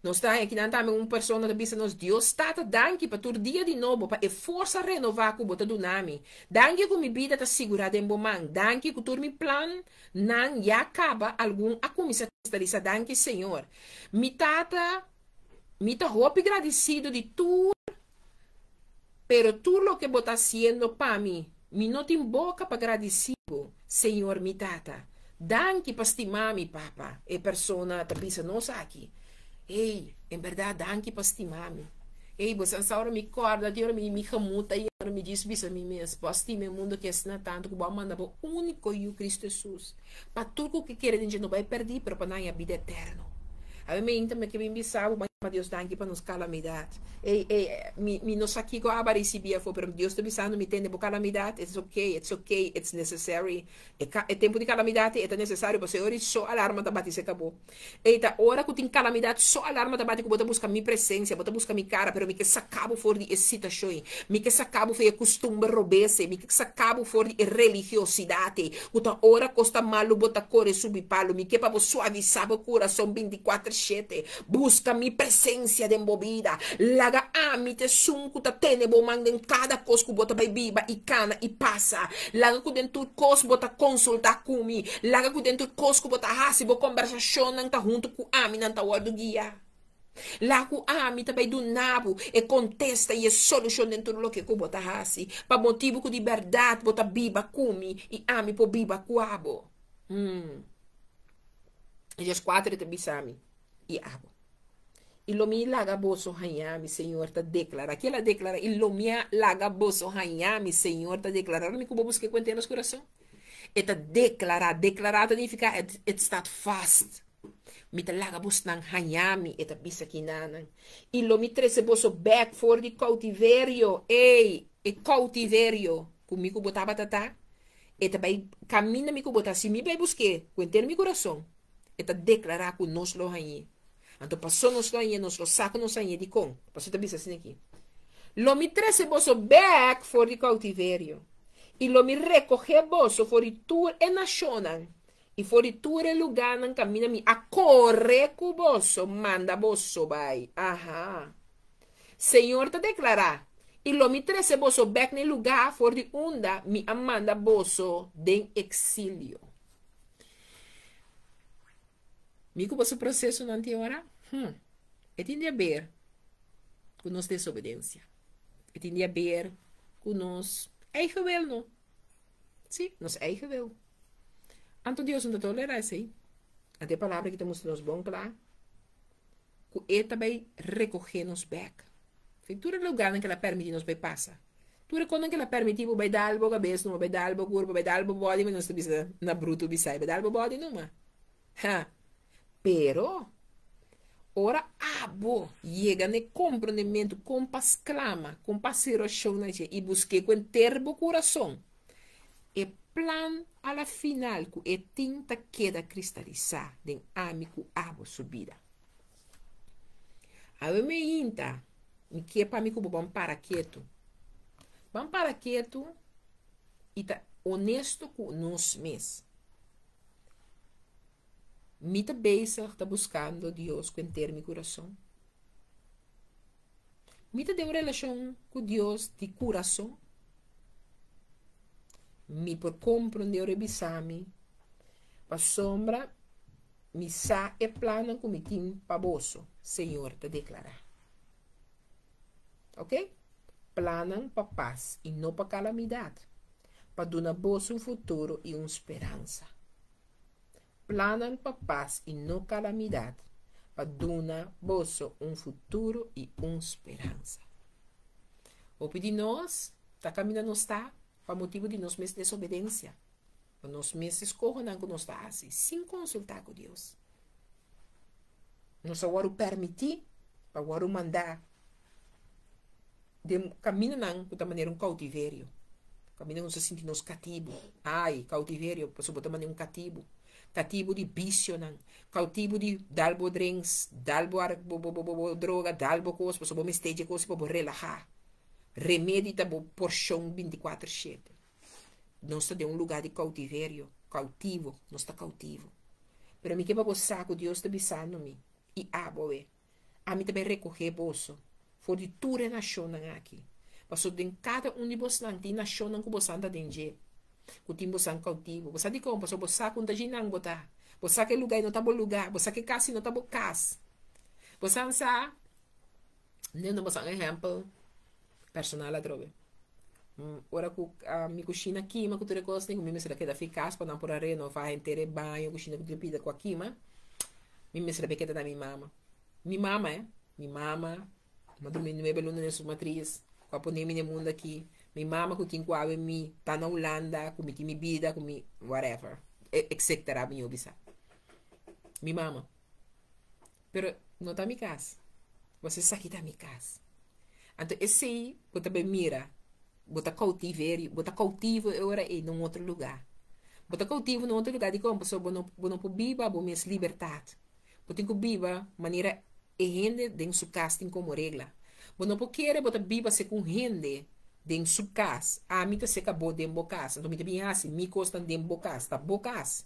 Nós está aqui também uma pessoa que diz nos Deus está dando para todo dia de novo para força renovar que bota do nome dando que minha vida está segurada em bom mão dando que todo meu plano não já acaba algum a comissão está dando Senhor me tá roupa agradecido de tudo pero tudo o que bota haciendo para mim me não tem boca para agradecido Senhor me tata dando para estimar mi papa e persona tá pensando nós aqui. Ei, em verdade, danke para estimar-me. Ei, você agora me acorda, Deus me remuta e me diz, bisa a mim mesmo, para estimar o mundo que é tanto, que vou mandar o único e o Cristo Jesus. Para tudo o que quer, a gente não vai perder, para não a vida eterna. A mim também que me bisava, mas Deus danke para nos calamidade. Me não sei que eu abaricibia, pero Deus está bisando, me entende por calamidade, it's okay, it's necessary. É tempo de calamidade, é necessário, você ora só alarma da bate se acabou. Eita, hora que tem calamidade, só alarma da bate que bota busca minha presença, bota busca minha cara, pero me que sacabo fora de excitação, me que sacabo foi costume robesse, me que sacabo fora de religiosidade. Outra hora costa malo bota corre subir palo, me que para suavizar o coração 24/7. Busca minha presença presença de embobida. Laga ami te sunku ta tene bo mangden cada cos que bota biba e cana e passa. Laga ku dentro cos bota consulta kumi. Laga ku dentro cos que bota hasi bo conversação nang ta junto ku ami nang ta wadu guia. Lá ku ami também do nabo e contesta e solução dentro do que ku bota hasi. Pa motivo ku de verdade bota biba kumi e ami po biba kuabo. E as quatro te bisami e abo. Ilomi laga boso hanyami, Senhor, ta declara. Aquela declara, ilomia laga boso hanyami, Senhor, ta declara. Me kubo busque quente nos coração. E ta declara, declarar significa it staat vast. Me ta laga bos nang hanyami, e ta bisa kinanan. Ilomi trece boso back for the cautiverio. Ei, e cautiverio. Comigo botava tata. E ta bai camina me kubo ta si mi bai busque quente mi coração. E ta declarar com nós lo hanyi. Então passou nos lo nos lo saco nos hanyi de com. Passou também assim aqui. Lo mi trece boso back for the cautiverio. E lo mi recoge boso for the tour e nacionan. E for the tour e lugar nan camina mi a corre cu boso manda boso bai. Aha. Senhor ta declarar. E lo mi trece boso back ne lugar for the unda mi amanda boso den exílio. Mico você processo não tem hora? E tem a ver com nossa desobediência. E tem a ver com nosso eigen wil, não? Sim, nosso eigen wil. Então Deus não tolera isso aí. Até a palavra que temos nos bom claro. Que ele também recolhe nos back. Tudo é lugar em que ela permite nos passa. Tudo quando ela permite vai dar algo cabeça, não vai dar algo corpo, vai dar algo body, mas não está bisa na bruto bisa, vai dar algo body não, ha. Pero, ora abo, chega ne compreendimento, compas clama, compas situação e busque com terbo coração. E plan a la final que e tinta queda cristalizar den amigo abo subida. Ave me inta, me que para mim como bom para quieto. Bom para quieto e tá honesto com nós mesmos. Me tá bezig, tá buscando Deus com ter meu coração. Me tá de uma relação com Deus de coração. Me por compreender o bisami, para sombra, me sa e plano com me tim pa boso, Senhor te declarar. Ok? Planam para paz e não para calamidade, para dar boso futuro e uma esperança. Planam para paz e não calamidade, para dar boso futuro e uma esperança. O pedir nós, tá caminhando está, para motivo de nós mesmos desobediência. Para nós mesmos escorrer com nós está assim, sem consultar com Deus. Nós agora permitir, para agora mandar, de caminho não, de maneira cautiverio. Caminho não se sente nos cativo. Ai, cautiverio, para botar maneira cativo. Cativo de vício, não. Cativo de dalbo drinks, dalbo droga, dalbo coisa, para me esteja coisa para relaxar. Remédio tá por chão 24/7. Nós está de um lugar de cautiverio, cautivo, nós está cautivo. Pero me que para saco Deus está bisando me e aboe. A mim também recorrer bolso. For de toda nação aqui. Passou de cada de vós não tem nação não que você anda dentro. Que tem você cautivo. Você de como passou você com da gente não botar. Você que lugar não tá bom lugar. Você que casa não tá bom casa. Você ansa. Não você exemplo personal a droga. Ora que a minha cozinha aqui, mas que tu recostas nem comigo, será que dá eficaz para não por areia, não faz inteiro banho, cozinha que tu pida com aqui, mas me será que da minha mama. Minha mama, mas dormindo no meu beluna nessa matriz, com a pandemia no mundo aqui, minha mama que tinha com a me tá na Holanda, com minha vida, com minha whatever, etc. minha obisa. Minha mama. Pero não tá minha casa. Você sabe que tá minha casa. Então, esse aí, você também mira, você cautivo agora em um outro lugar. Você cautivo em outro lugar, de como você não pode viver a minha liberdade. Você tem que viver de maneira gente dentro sua casa, tem como regra. Você não pode querer, você viver com gente dentro sua casa. A mim, você acabou dentro da casa. Então, me bem assim, me costa dentro da casa, tá boa casa.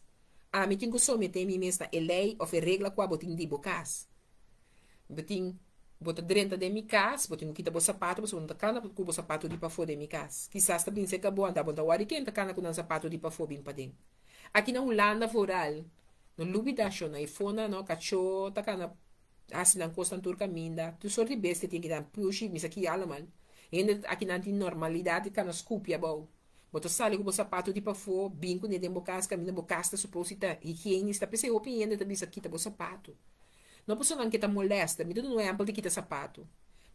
A mim, tem que someter a mim mesma a lei ou a regra que eu tenho dentro da casa. Beting, bota dentro de minha casa, botin kita bo sapato, você não cana com o sapato de para fora de minha casa. Quizás também se acabou, anda bota o quem tá cana com o sapato de para fora bem para dentro. Aqui na Holanda foral, no lubidação, na iPhone, no cachorro, tá cana assim na costa tur caminda, tu sorte besta tem que dar push, mas aqui alemão. Ainda aqui na normalidade cana scupia bom. Bota sale com o sapato de para fora, bem com ele casa, caminha bocasta, suposita, higiene, está pensando, ainda tá bisa kita bo sapato. Não posso não que tá molesta, me não é amplo de kita sapato.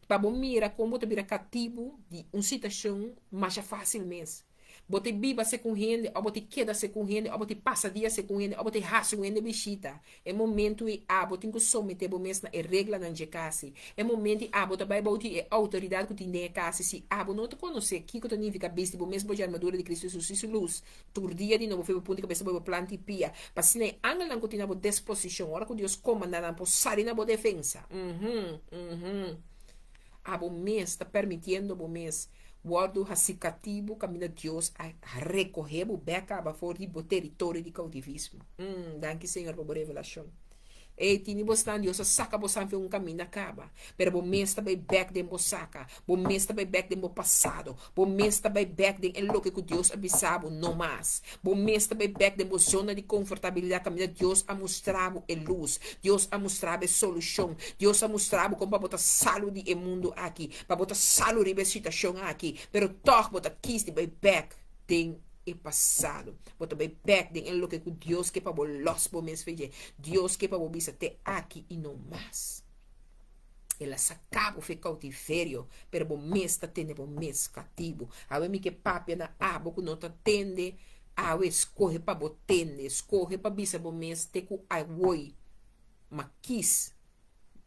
Para bom mira como te vira cativo de situação mais fácil mesmo. Bote biba se com gente, ou bote queda se com gente, ou bote passa dia se com gente, ou bote raça com gente bichita. É momento e bote que someter bom mesmo é regra na casa. É momento e bote vai bote é autoridade que tem na casa. Se não te conhece, que tu nem fica besta bom mesmo de armadura de Cristo Jesus e luz. Tur dia de novo foi ponto cabeça boa planta e pia. Para se nem angel não continua boa disposição, hora que Deus comanda na posar na boa defesa. Bom mês está permitindo bom mês. Guardo racicativo, caminha Deus a recorrer o beca para fora do território de cautivismo. Danke, Senhor, por revelação. E tini bostan Deus saca bosan fe caminho acaba. Pero bom mês também back dem bosaca. Bom mês também back dem bo passado. Bom mês também back dem lo que Deus avisava não mais. Bom mês também back dem bo zona de confortabilidade caminha Deus a mostrar a luz. Deus a mostrar a solução. Deus a mostrar como para botar saúde e mundo aqui. Para botar saúde e situação aqui. Pero toch botar quis de back dem e passado. Bota bem back em lo que Deus que para los por mês feije. Deus que para bisa até aqui e não mais. Ela sacava o cautiverio, pero bom mês tá tendo bom mês cativo. A mim que papia na abo que não tá tende, escorre para botende, escorre para bisa bom mês te ku ai maquis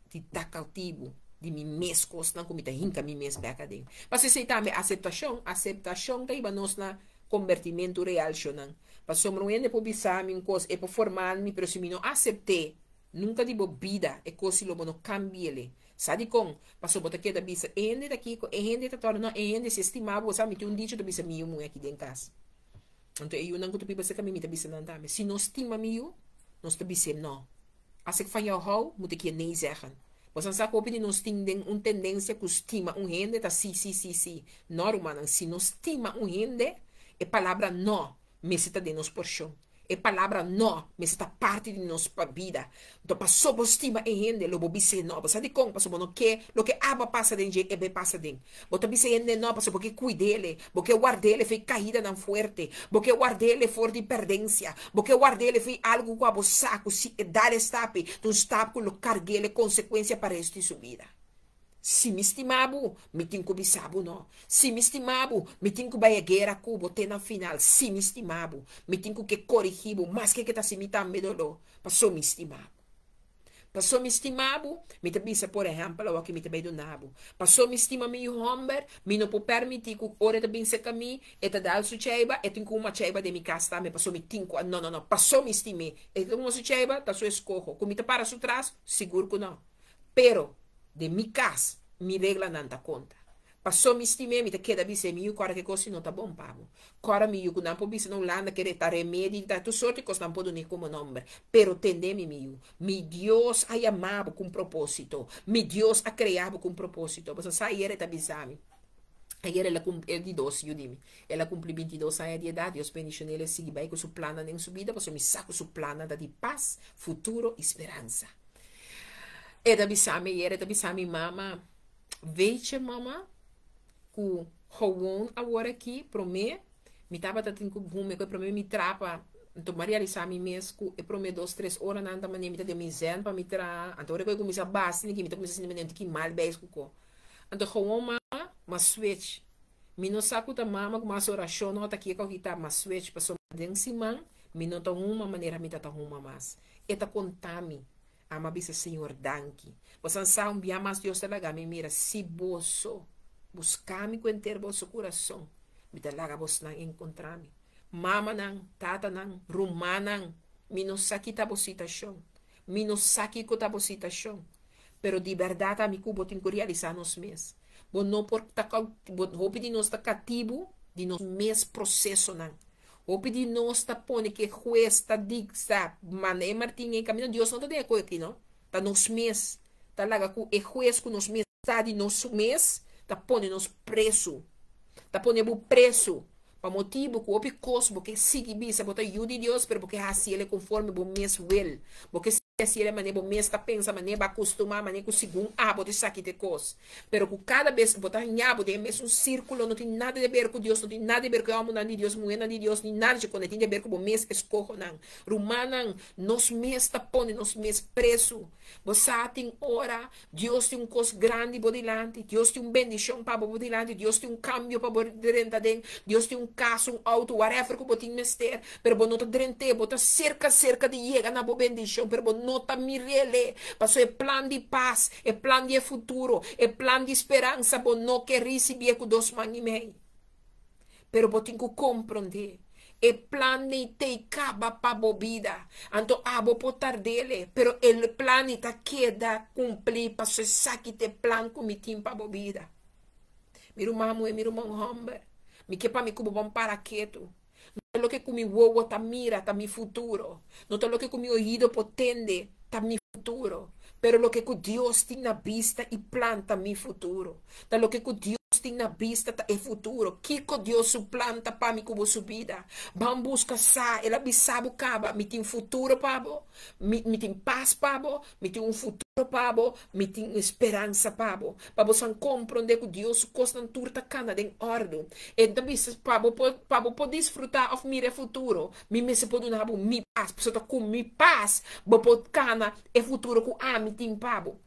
de tá cautivo. De mim mês costa como tá hinca mim mês back dentro. Mas se tá aceitação tá iba nós na convertimento real chonan. Passou um ano por bisar minha coisa e por formar me pero se me não aceitei nunca digo vida e coisa lo não cambiele. Sabe com? Passou botar que da bisa ende daqui ende tá torna ende se estimava você me um dia do bisa mio aqui dentro casa. Então eu não gosto de bisa que me tá bisa não tá. Se não estima mio, nós tá bisa não. As ik van jou hou, moet ik je nee zeggen. Você sabe que não tem tendência que estima gente tá sim. Normal, se não estima gente é palavra não, mas está de nos porção. É palavra não, mas está parte de nossa vida. Então, passou por estima em gente, lo bobi se não. Você sabe como? Passou por que lo que aba passa dentro, é bem passa dentro. Você sabe gente não, passou porque cuide ele, porque guarde ele foi caída não forte, porque guarde ele for de perdência, porque guarde ele foi algo com a saco, se dar estape, então estape lo cargue ele consequência para esta subida. Se me estimavo, me tenho que bisabo, não. Se me estimavo, me tenho que baiegueira cubo, até na final. Se me estimavo, me tenho que corrigir, mas que tá se me tá medo, passou me estimavo. Passou me estimavo, me te bisa, por exemplo, o que me te bem do nabo. Passou me estima meu homem, me não pode permitir que ora te bem se caminho, e te dá o suceiba, e tenho uma cheiba de minha casa, me passou me tinco, não, passou me estime, e tenho uma suceiba, tá sua escorro, como te para su trás, seguro que não. Pero, de mi casa, mi regla não dá conta. Passou me estimei, me te queda bise miu, cora que coisa não tá bom, pavo. Cora miu, que não pode bise não landa, querer tá remédio, tá tu sorte, que não pode nem como nome. Pero tende-me miu. Mi Deus a amado com propósito. Mi Deus a criado com propósito. Você sai era tá bisami. Ayer ela é de 12, eu disse. Ela cumpriu 22 anos de idade. Deus bendicionou ela, sigue bem com sua plana em sua vida, você me saca sua plana de paz, futuro, esperança. Era bisami, mama. Veja, mama, que o agora aqui, para mim, me estava tendo que comer, para mim, me trapa. Então, Maria realizar me mesmo, e para mim, 2-3 horas, não, também, me está me zen, para me tra. Então, eu comecei a base, me está começando a sentir que mal, bem, então, o mama, mas switch. Me não saco da mama, com uma oração, não, tá aqui, que eu tá, mas switch, passou dentro de cima, me não tá uma maneira, me tá uma mais. E tá contami. Ama bisa Senhor danke. Você sabe bem mais Deus talaga me mira se boso buscar-me com inteiro vosso coração. Me talaga vos não encontrar-me. Mama não, tata não, rumá não. Me não saque ta situação. Me não saque com ta situação. Pero de verdade amigo botin que realizar nos mês. Bom não por ta hope de nós ta cativo de nos mês processo não. Hope de nós tá pone que juez tá dixa, mané Martim em caminho Deus não tá de coisa aqui não. Tá nos mês, tá laga ku e juez ku nos mes tá de nosso mês, tá pone nos preço. Tá pone bu preço. Pa motivo que o picos, porque sigue bisa, bota ajude Deus, pero porque assim ele conforme bo mês will. Porque se ele mané bo mês tá pensa, mané ba acostumar, mané com segundo bote saque de cos. Pero com cada vez bota nhabo de mês círculo, não tem nada a ver com Deus, não tem nada a ver com a alma de Deus, moeda de Deus, nem nada de quando tem a ver com bo mês escorro não. Rumanan, nos mês tá pone, nos mês preço. Você tem hora, Deus tem cos grande por delante, Deus tem bendição para por delante, Deus tem cambio para por delante, Deus tem caso, auto, whatever que botin mester, pero bo nota drente, bota cerca de llega na bo bendição, pero bo nota mirele, passo é plan de paz, é plan de futuro, é plan de esperança, bo no que receber com 2 man e meio. Pero botin que compreender, é plan de te caba pa bo vida, anto abo potar dele, pero el plan ita queda cumprir, passo saque te plan comitim pa bo vida. Miro mamu e miro hombre. Mi que para mim como bom para quieto. Não é lo que com mi wowo tá mira, tá mi futuro. Não é lo que com mi oído potente, tá mi futuro. Pero lo que com Deus tem na vista e planta mi futuro. Tá lo que com Deus tem na vista tá é futuro. Que com Deus planta para mim como subida. Vamos buscar sa, ela bisabo caba, mi tem futuro pabo, mi tem paz pabo, mi tem futuro pabo, mi tem esperança pabo. Pabo san compreender que Deus costa turta cana em ordem. Então pabo pode desfrutar of mi futuro. Mi se pode dar mi paz, pessoa com mi paz, bo pode cana é futuro com mi tem pabo.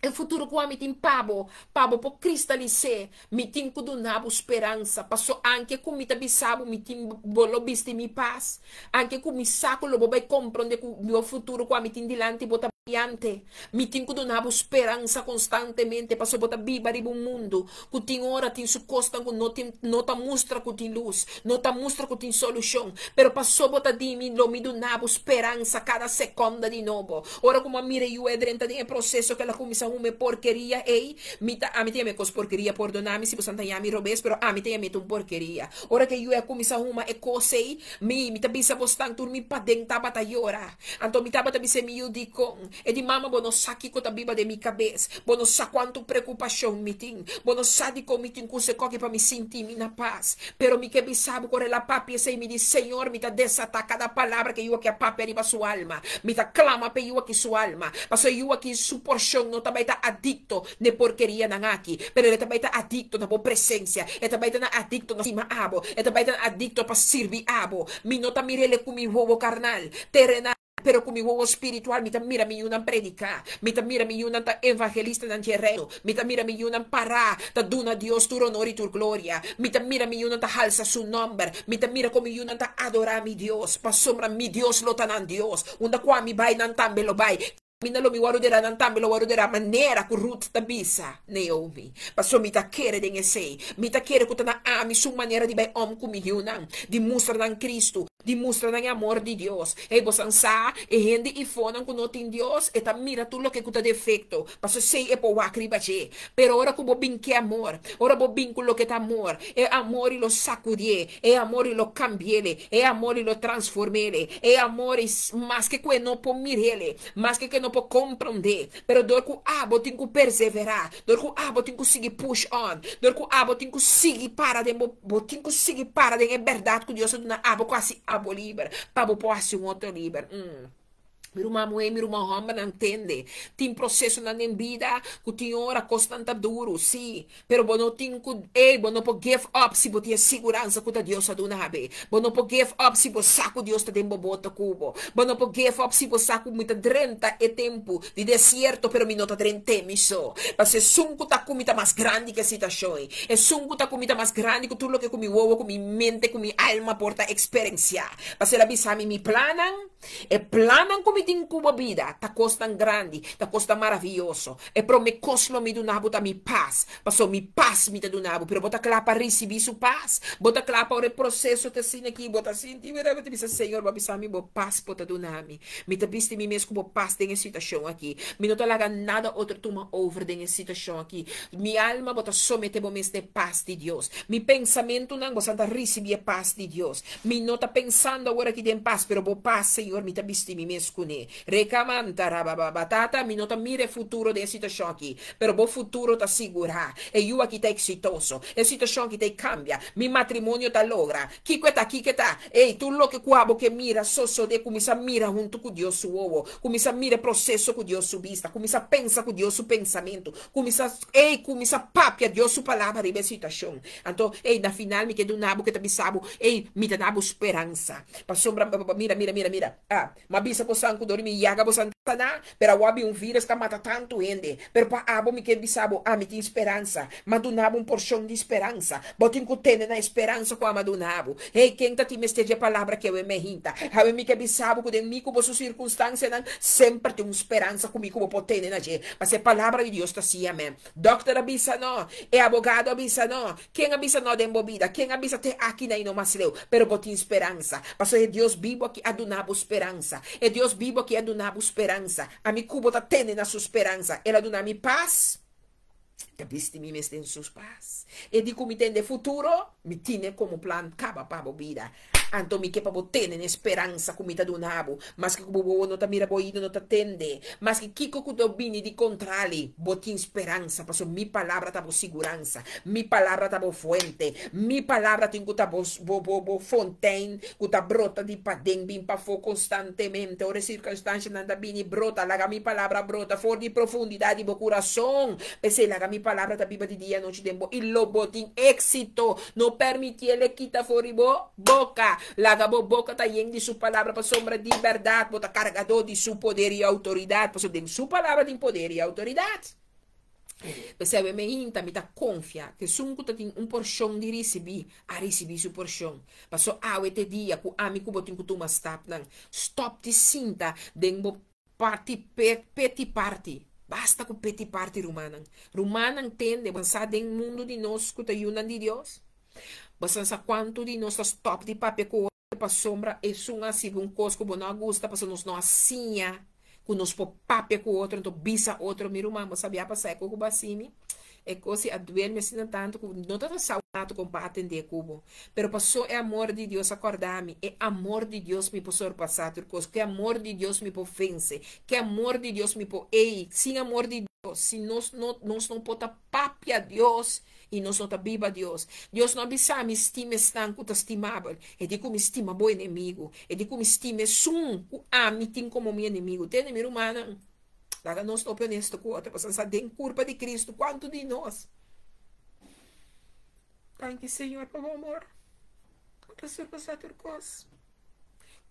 E futuro com mi tem pabo por cristalizar, mi tem que dar esperança, passou anche com mi tabisabo, mi tem bolo bisti mi paz, anche com mi saco lo vai compreender que o meu futuro com mi tem dilante bota diante, mi tem que dar esperança constantemente, passou bota viva riba mundo, que tem hora tem su costa que não ta mostra que tem luz, não ta mostra que tem solução, pero passou bota di mi lo mi dar esperança cada segunda de novo. Ora como a mira eu é dentro de processo que ela começa uma porqueria, ei, a mim tem me cos porqueria, perdoname se você não tem a me robes, pero a mim tem me tum porqueria. Ora que eu é começa uma e cosei, mi tá bisa bostang tur mi padeng taba tayora. Anto mi taba tabise mi eu dico, e di mama bono saki ko tabiba de mi cabeça, bono sa quanto preocupação mi tem, bono sa di ko mi tem cuse coque para me sentir mi na paz. Pero mi que bisabo corre la papi e sei mi di Senhor, mi ta desata cada palavra que eu aqui a papi arriba sua alma, mi ta clama pe eu aqui sua alma, passo eu aqui su porção não tá está adicto de porqueria na aqui, pero ele também está adicto na boa presença, ele também está adicto na cima abo, ele também está adicto para servir abo, mi nota mirele com mi huevo carnal, terrenal, pero com mi huevo espiritual, mi ta mira mi yunan predicar, mi ta mira mi yunan ta evangelista nan terreno, mi ta mira mi yunan para, ta duna Dios tu honor y tu gloria, mi ta mira mi yunan ta alza su nombre, mi ta mira como mi yunan ta adorar mi Dios, pa sombra mi Dios lo tanan Dios, unda qua mi bai nan tambe lo bai, Minalo mi warudera nan tambi lo warudera manera ku Ruth tabisa Naomi. Paso mi takere den esei. Mi takere ku tana ami su manera di bai om ku mi hiunan. Di mustra nan Cristo. Di mustra nan amor di Dios. E bosan sa e hindi ifonan ku notin Dios. E ta mira tu lo que kuta defecto. Paso sei e po wakri bache. Pero ora ku bo bin que amor. Ora bo bin ku lo que ta amor. E amor lo sacudie. E amor lo cambiele. E amor lo transformele. E amor mas que no po mirele. Mas que no po compreender, pero dor ku abo tin ku perseverar, dor ku abo tin ku sigi push on, dor ku abo tin ku sigi para de tin ku sigi para de é verdade que Deus na abo quase abo liber, pabo posse um outro liber. Miru mamue, miru mahamba não entende. Tem processo na vida que tem hora constante duro, sim. Pero bono tem que, bono po give up se botia segurança que Deus a dona habe. Bono po give up se bo saco Deus ta dembo bota cubo. Bono po give up se bo saco muita drenta e tempo de deserto, pero minota drente miso. Parce sunku ta comita mais grande que situação. E sunku ta comita mais grande que tudo que com mi uovo, com mi mente, com mi alma porta experiência. Parce la bisami mi planan, e planan com tem cuba vida, tá costan grande, tá costa maravilhoso. E pro me coslo mi dunabo ta mi paz. Passou mi paz mi ta dunabo, pero bota clapa recebi su paz. Bota clapa o processo te sin aqui, bota sinti, veramente bisa Senhor, babisa mi bo paz bota dunami. Mi ta bisti mi mesmo bo paz den situação aqui. Mi não talaga nada outro tuma over den situação aqui. Mi alma bota somete bo mes de paz de Deus. Mi pensamento não bota recebi a paz de Deus. Mi não tá pensando agora que tem paz, pero bo paz Senhor, mi ta bisti mi mesmo pone. Recamanta batata, mi nota mire futuro de situação aqui. Pero bo futuro ta segura. E eu aqui tá exitoso. E situação que te cambia. Mi matrimônio ta logra. Kiko tá. Ei, tu lo que cuabo que mira, sosso de começa mira junto com Deus su ovo. Começa mira processo com Deus su vista. Começa pensa com Deus su pensamento. Começa papia Deus su palavra de situação. Então, ei, na final me quedo nabo que tá bisabo. Ei, me dá nabo esperança. Passou mira. Ah, mas bisa po sanku dormi yaga po santana, pero wabi vírus que mata tanto ende. Pero pa abo mi que bisabo, mi tem esperança. Madunabo porção de esperança. Botin ku tene na esperança com a madunabo. Ei, quem tá te mesteja palavra que eu me hinta. Habe mi que bisabo com den mi como su circunstância nan sempre tem esperança comigo como potene na je. Mas é palavra de Deus tá assim, amém. Doctor abisa não, é advogado abisa não. Quem abisa não de embobida, quem abisa te aqui na inomasleu, pero botin esperança. Mas é Deus vivo aqui adunabo esperança. É Deus vivo aqui adunabo esperança. A mi cubo tá tendo na sua esperança. Ela aduna mi paz. Capisci mi meste in sus paz. E di come tende futuro, mi tiene como plan caba pabo vida. Anto mi que pabo tene esperança come ta donabo, mas que cubo no ta mira boido no ta tende, mas que kiko kudo bini di contrali, botin esperança, paso mi palavra ta bo segurança, mi palavra ta bo fuente, mi palavra tingu ta bo fontaine, kuta brota di padeng bim pa fo constantemente, ore circunstância nanda bini brota, laga mi palavra brota, for di profundidade bo coração, pese laga mi palavra ta biba di dia noite dembo, il lobo tin éxito, no permiti ele quita fori bo boca, laga bo boca ta yeng di su palavra pa sombra di verdade, bota carregador di su poder e autoridade, pa so dem su palavra di poder e autoridade. Percebe, me inta, me ta confia, que sunku ta tin porção de receber, a receber su porção. Passo te dia, ku ami ku botin ku tuma stop ti sinta, dembo peti parti. Basta com peti parte rumanan. Rumanan tende, basta den mundo de nós que tá yunan de Deus. Basta quanto de nós stop de papel com para sombra e sunga assim um cosco bom não gusta, para nós não assinha, com nós por papel com outro, então bisa outro meu irmão, sabia passar com o basimi. É coisa a doer me assim tanto, não tá saudável com para atender cubo. Pero passou é amor de Deus acordar-me, é amor de Deus me por sorpassar tudo coisa, que amor de Deus me por vence, que amor de Deus me por sem amor de Deus, se nós não pota papi a Deus e nós não tá viva a Deus. Deus não avisa me estima estanco tá estimável, é de como estima bom inimigo, é de como estima sum, me tem como meu inimigo, tem inimigo humano. Daga nós estou honesto com o outro, você sabe, tem culpa de Cristo, quanto de nós? Thank you, Senhor, por amor.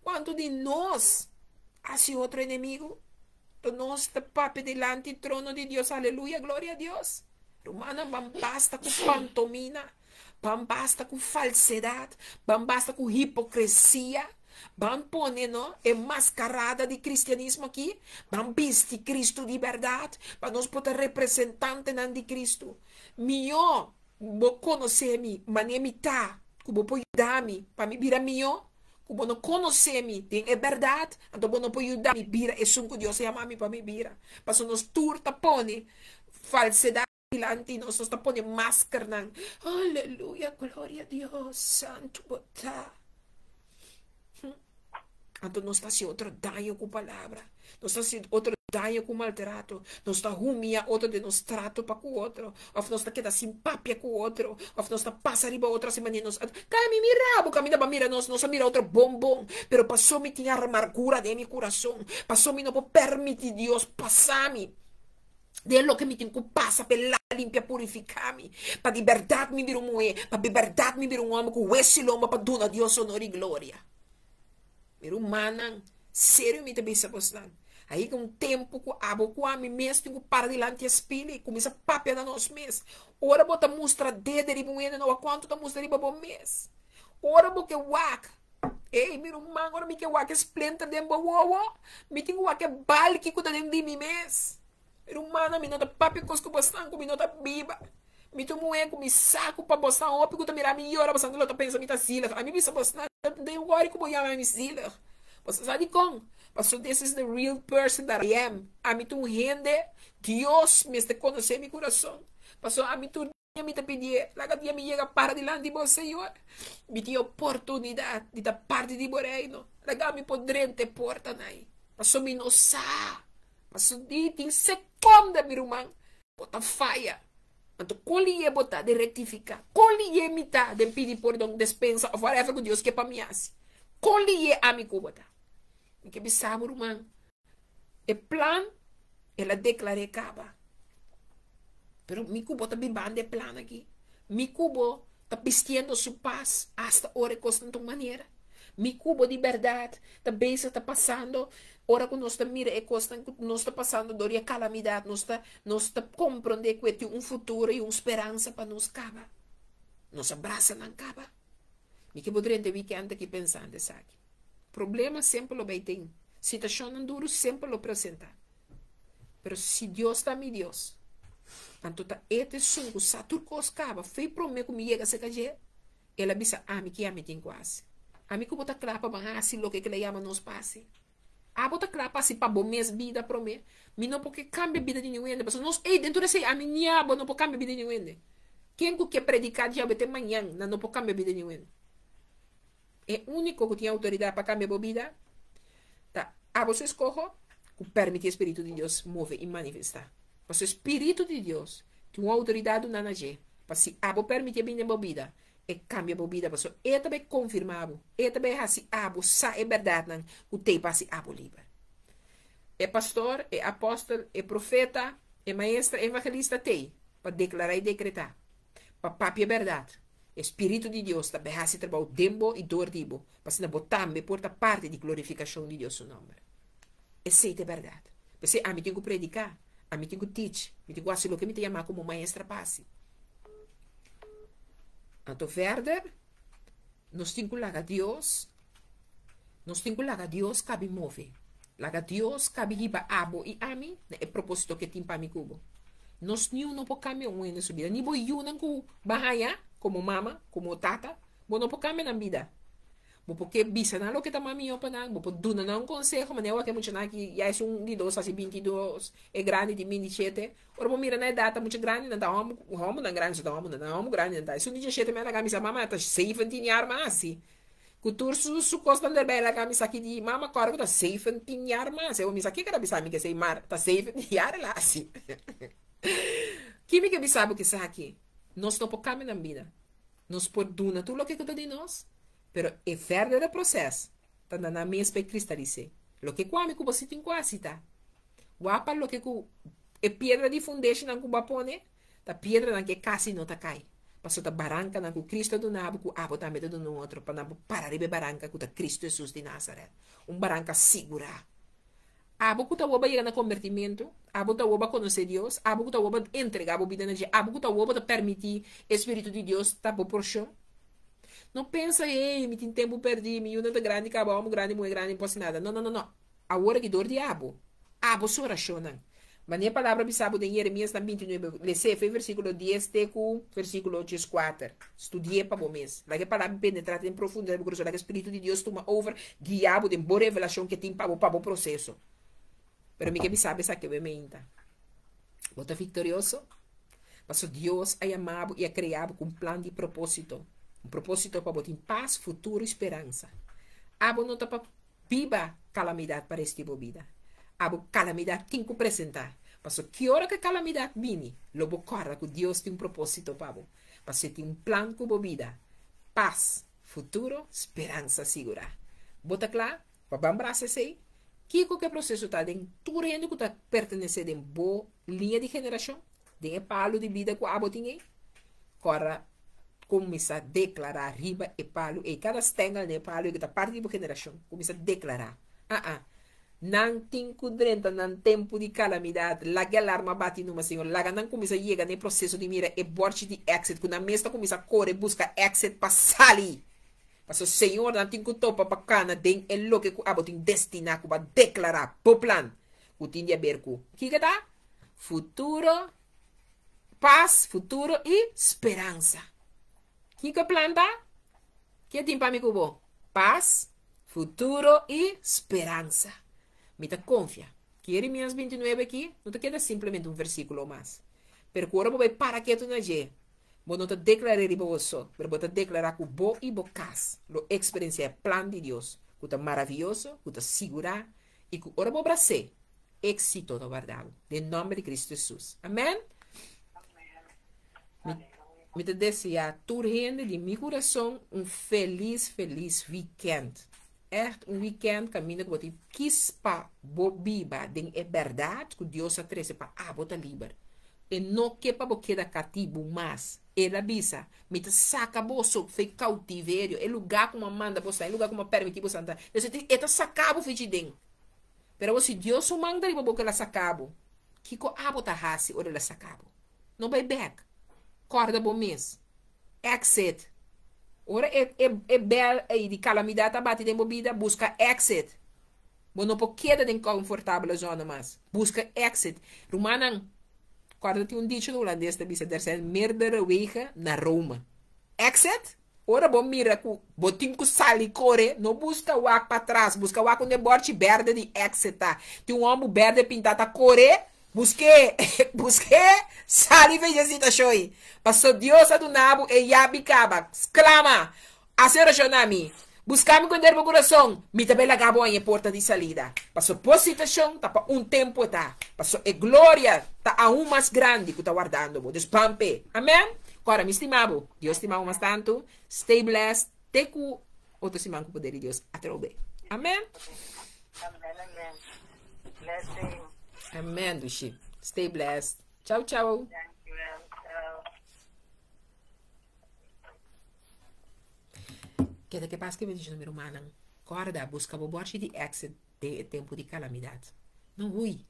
Quanto de nós hace outro inimigo? Então nós te pape delante do trono de Deus, aleluia, glória a Deus. Romana, basta com pantomina, basta com falsidade, basta com hipocrisia. Vamos pôr, não? É mascarada de cristianismo aqui. Vamos vestir Cristo de verdade. Para nós poder representante de Cristo. Melhor, vou conhecer-me, mas nem me tá. Como vou ajudar-me, para me virar melhor. Como não conhecer-me, é verdade. Então, vou não poder ajudar-me, vira. É sunco Deus chama-me para me virar. Para nós turta põe falsidade. Diante nós está põe máscara. Aleluia, glória a Deus. Santo botar. Então nós está se outro dano com palavra, nós está se outro dano com maltrato, nós está rumia outro de nós trato para com o outro, ou nós está queda simpátia com o outro, ou nós está passa riba outra semana nós, me mira, caminha para mira nós mira outro bombom, pero passou me tinha amargura de meu coração, passou me não pode permitir Deus passar-me. De lo que me tem que passar pela limpia purificar-me, para de verdade me vir mulher, para de verdade me vir homem com esse lomba para donar Deus honor e glória. Meu humano, sério me também sabostan. Aí com um tempo que com a mim mesmo tenho para delante espelho, começa a papel na nós mês. Ora bota mostra dedo de moeda não quanto tá mostra de bom mês. Ora boque wak. Ei, meu irmão, agora me que wak esplenta de boa. Me tenho wak balque que tá dentro de mim mês. Meu irmão, me não tá papel cosco bastante, me não tá biba. Me tomo com me saco para botar ópio que tá mirar melhor, bastante lá tá pensando me tá sila. A mim me sabe bastante. Tem um hora que eu ia me sila. Você sabe como? Pastor, this is the real person that I am. A mim tu rende, Deus me está conhecendo meu coração. Pastor, a mim tu me tá pedindo, lá que dia me chega para delante de você, Senhor. Me tem oportunidade de dar parte de reino. Lá que me poder te porta aí. Paso mi no sa. Paso di ting seconda mi rumang. Bota fire. Anto coli e bota de rectificar. Coli e mita de pedir por dong despensa of whatever que Deus que pa miasi. Coli e amigo bota. Mi que bisabo rumang. E plan ela declaré caba. Pero mi cubo está bibando plan aqui. Mi cubo está vistiendo su paz hasta hora costa de maneira. Mi cubo de verdade está bem está passando. Ora que nós está mira e costa nós está passando dor e calamidade. Nós está compreender que tem futuro e esperança para nos caba. Nos abraça não caba. Mi que poderia ter weekend aqui pensando sabe. Problema sempre lo vai ter. Situação não duro sempre lo apresentar. Pero se Deus está mi Deus. Anto ta ete sungu sa turcos cava fei prome com miega se caje ela bisa ami que ami tem quase ami que bota clapa bang assim lo que le ama nos passe a bota clapa assim pa bom mês vida prome mi não porque cambia vida de ninguém mas nós ei dentro desse ami niabo não pode cambiar vida de ninguém quem que predicar já até manhã não pode cambiar vida de ninguém é único que tem autoridade para cambiar a vida tá a você escolhe que permite o Espírito de Deus mover e manifestar. Mas o Espírito de Deus tem uma autoridade na naje. Para se abo permitir bem a vida, e cambia a vida, mas é também confirmado, é também assim abo sa é verdade não, o te passa abo livre. É pastor, é apóstolo, é profeta, é maestra, é evangelista te para declarar e decretar. Para papi é verdade. Espírito de Deus também assim trabalho dembo e dor dibo, para se não botar me porta parte de glorificação de Deus o nome. Essa é a verdade. Você a mim tenho que predicar. A mim tenho que teach, me tenho que fazer o que me tem chamar como maestra passe. Então, verder, nós temos que lagar Deus, nós temos que lagar Deus cabe mover. Lagar Deus cabe riba abo e a mim, é propósito que tem para mim cubo. Nós não podemos cambiar um na sua vida. Nem vou não com bahaya, como mama, como tata, não podemos cambiar na vida. Porque bisa na lo que tá mami opa na, bo duna na um consejo, mas eu que muito na que já é de 2 a 22, é grande de 27. Ora bo mira na data muito grande, não tá homo na grande, tá homo grande, não tá. Isso 17 me la camisa mama tá 17 anos assim. Cultura su costa de bela camisa aqui de mama corre tá 17 anos mas eu me saquei que era bisa me que sei mar, tá 17 anos lá assim. Que me que bisabo que sa aqui. Nós não podemos caminhar na vida. Nós podemos duna tudo o que cuida de nós. Pero é verdadeiro processo. Tá na mesma cristalice. Lo que come que você tem quase tá. Guapa lo que é pedra de foundation na cuba pone, tá pedra na que quase não tá cai. Passou tá barranca na que Cristo do nabo que abo tá medo no outro para não parar de barranca que tá Cristo Jesus de Nazaré. Barranca segura. Abo que tá oba chega na convertimento, abo tá oba conhecer Deus, abo que tá oba entregar a vida na gente, abo que tá oba tá permitir Espírito de Deus tá por porção. Não pensa, ei, me tem tempo perdi, me uma grande, acabou, grande, muito grande, não posso nada. Não. A hora que dor de abo. Abo só racionam. Mas a palavra bisabo de Jeremias na 29, lese, foi versículo 10, teco, versículo 4. Estudie para o mês. Lá que a palavra penetrada em profundidade, porque o Espírito de Deus toma over, guiado de boa revelação que tem para o processo. Pero me que bisabo essa que me inta. Bota vitorioso. Mas Deus é amado e é criado com um plano de propósito. Propósito para botar paz, futuro e esperança. Abo não está para viva calamidade para este vida. Abo calamidade tem que apresentar. Mas que hora que a calamidade vem, logo corra que Deus tem propósito para você. Mas tem plano com a vida. Paz, futuro, esperança segura. Bota claro? Para abraçar se que qualquer processo está dentro, tu reino que está pertencendo em boa linha de geração, de palo de vida que abo tem aí. Corra começa a declarar riba e palo e cada stengel de palo que está parte da geração começa a declarar não tem kudrenta não tempo de calamidade lá que a alarma bate numa senhora lá não começa a chegar no processo de mira e borte de exit quando a mesta começa a correr busca exit para sair mas o senhor não tem que topa para cana tem é lo que abo tem destinado para declarar por plan o tem de aberto que tá futuro paz futuro e esperança. Que planta? Que tem para mim cubo? Paz, futuro e esperança. Me te confia. Que Jeremias 29 aqui, não te queda simplesmente um versículo mais. Pero agora vou para que tu não je. Vou não te declarar e vou só, pero vou te declarar que bo e bocas, lo experiencia plan de Deus, que tá maravilhoso, que tá segura E que ora vou bracê. Éxito no guardado. Em nome de Cristo Jesus. Amém? Me te desejar turrende de meu coração feliz weekend. Weekend caminho que você quis para bobiba. É verdade que Deus a treze para bota livre. E não que para você da cativo mais. Ele avisa. Me te saca bolso foi cautiverio. É lugar como manda você. É lugar como permitir você andar. Você te sacabo fichi den. Pero se Deus o manda para você la sacabo. Kiko bota hasi ora la sacabo. Não vai back. Corda bom mês. Exit. Ora é bel de calamidade abate de bebida, busca exit. Bom, não pode quedar em confortável zona mais. Busca exit. Romanan, corda tem dicho no holandês da bisa, der zijn meerdere wegen naar Rome. Exit. Ora bom mira ku, botim ku sali corre, não busca o para trás, busca o onde borte verde de exit. Tem homem verde pintado a correr. Busquei, sali vejesita shoy. Passou Deus do nabo e yabicaba. Exclama, acerachonami. Buscame com o coração. Me também lagabo em porta de salida. Passou por situação, tá para tempo tá. Passou e glória, tá aún mais grande que tá guardando. Despampe. Amém? Agora, me estimavo. Deus estimavo mais tanto. Stay blessed. Teku, outro simão com o poder de Deus. Até o bem. Amém? Amen. Blessing. Amen, Dushi. Stay blessed. Ciao, ciao. Thank you. Queda que passa que me diz no número humano. Corda, busca o borte de exit de tempo de calamidade. Não ui.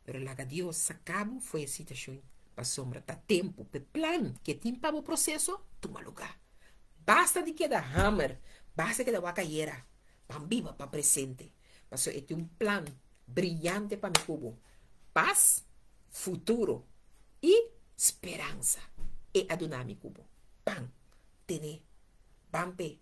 Pero laga Deus sacabo foi a situação. Pa sombra tá tempo, pe plan, que timpa o processo, toma lugar. Basta de que da hammer, basta que da wakaera. Pan viva pa presente. Passo este plan brilhante para meu cubo. Paz, futuro e esperança. E adonar meu cubo. Pam, tene, bampe.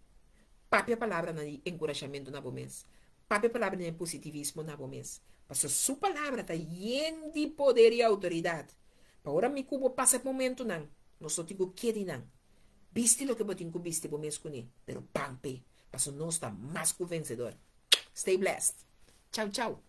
Papi a palavra de encorajamento na mês. Papi a palavra de positivismo na mês. Passo sua palavra está llena de poder e autoridade. Para agora meu cubo passa momento não. Não só digo que não. Viste lo que botin ku viste po mês com ele. Pero pampe. Passo nós está mais que vencedor. Stay blessed. Ciao, ciao.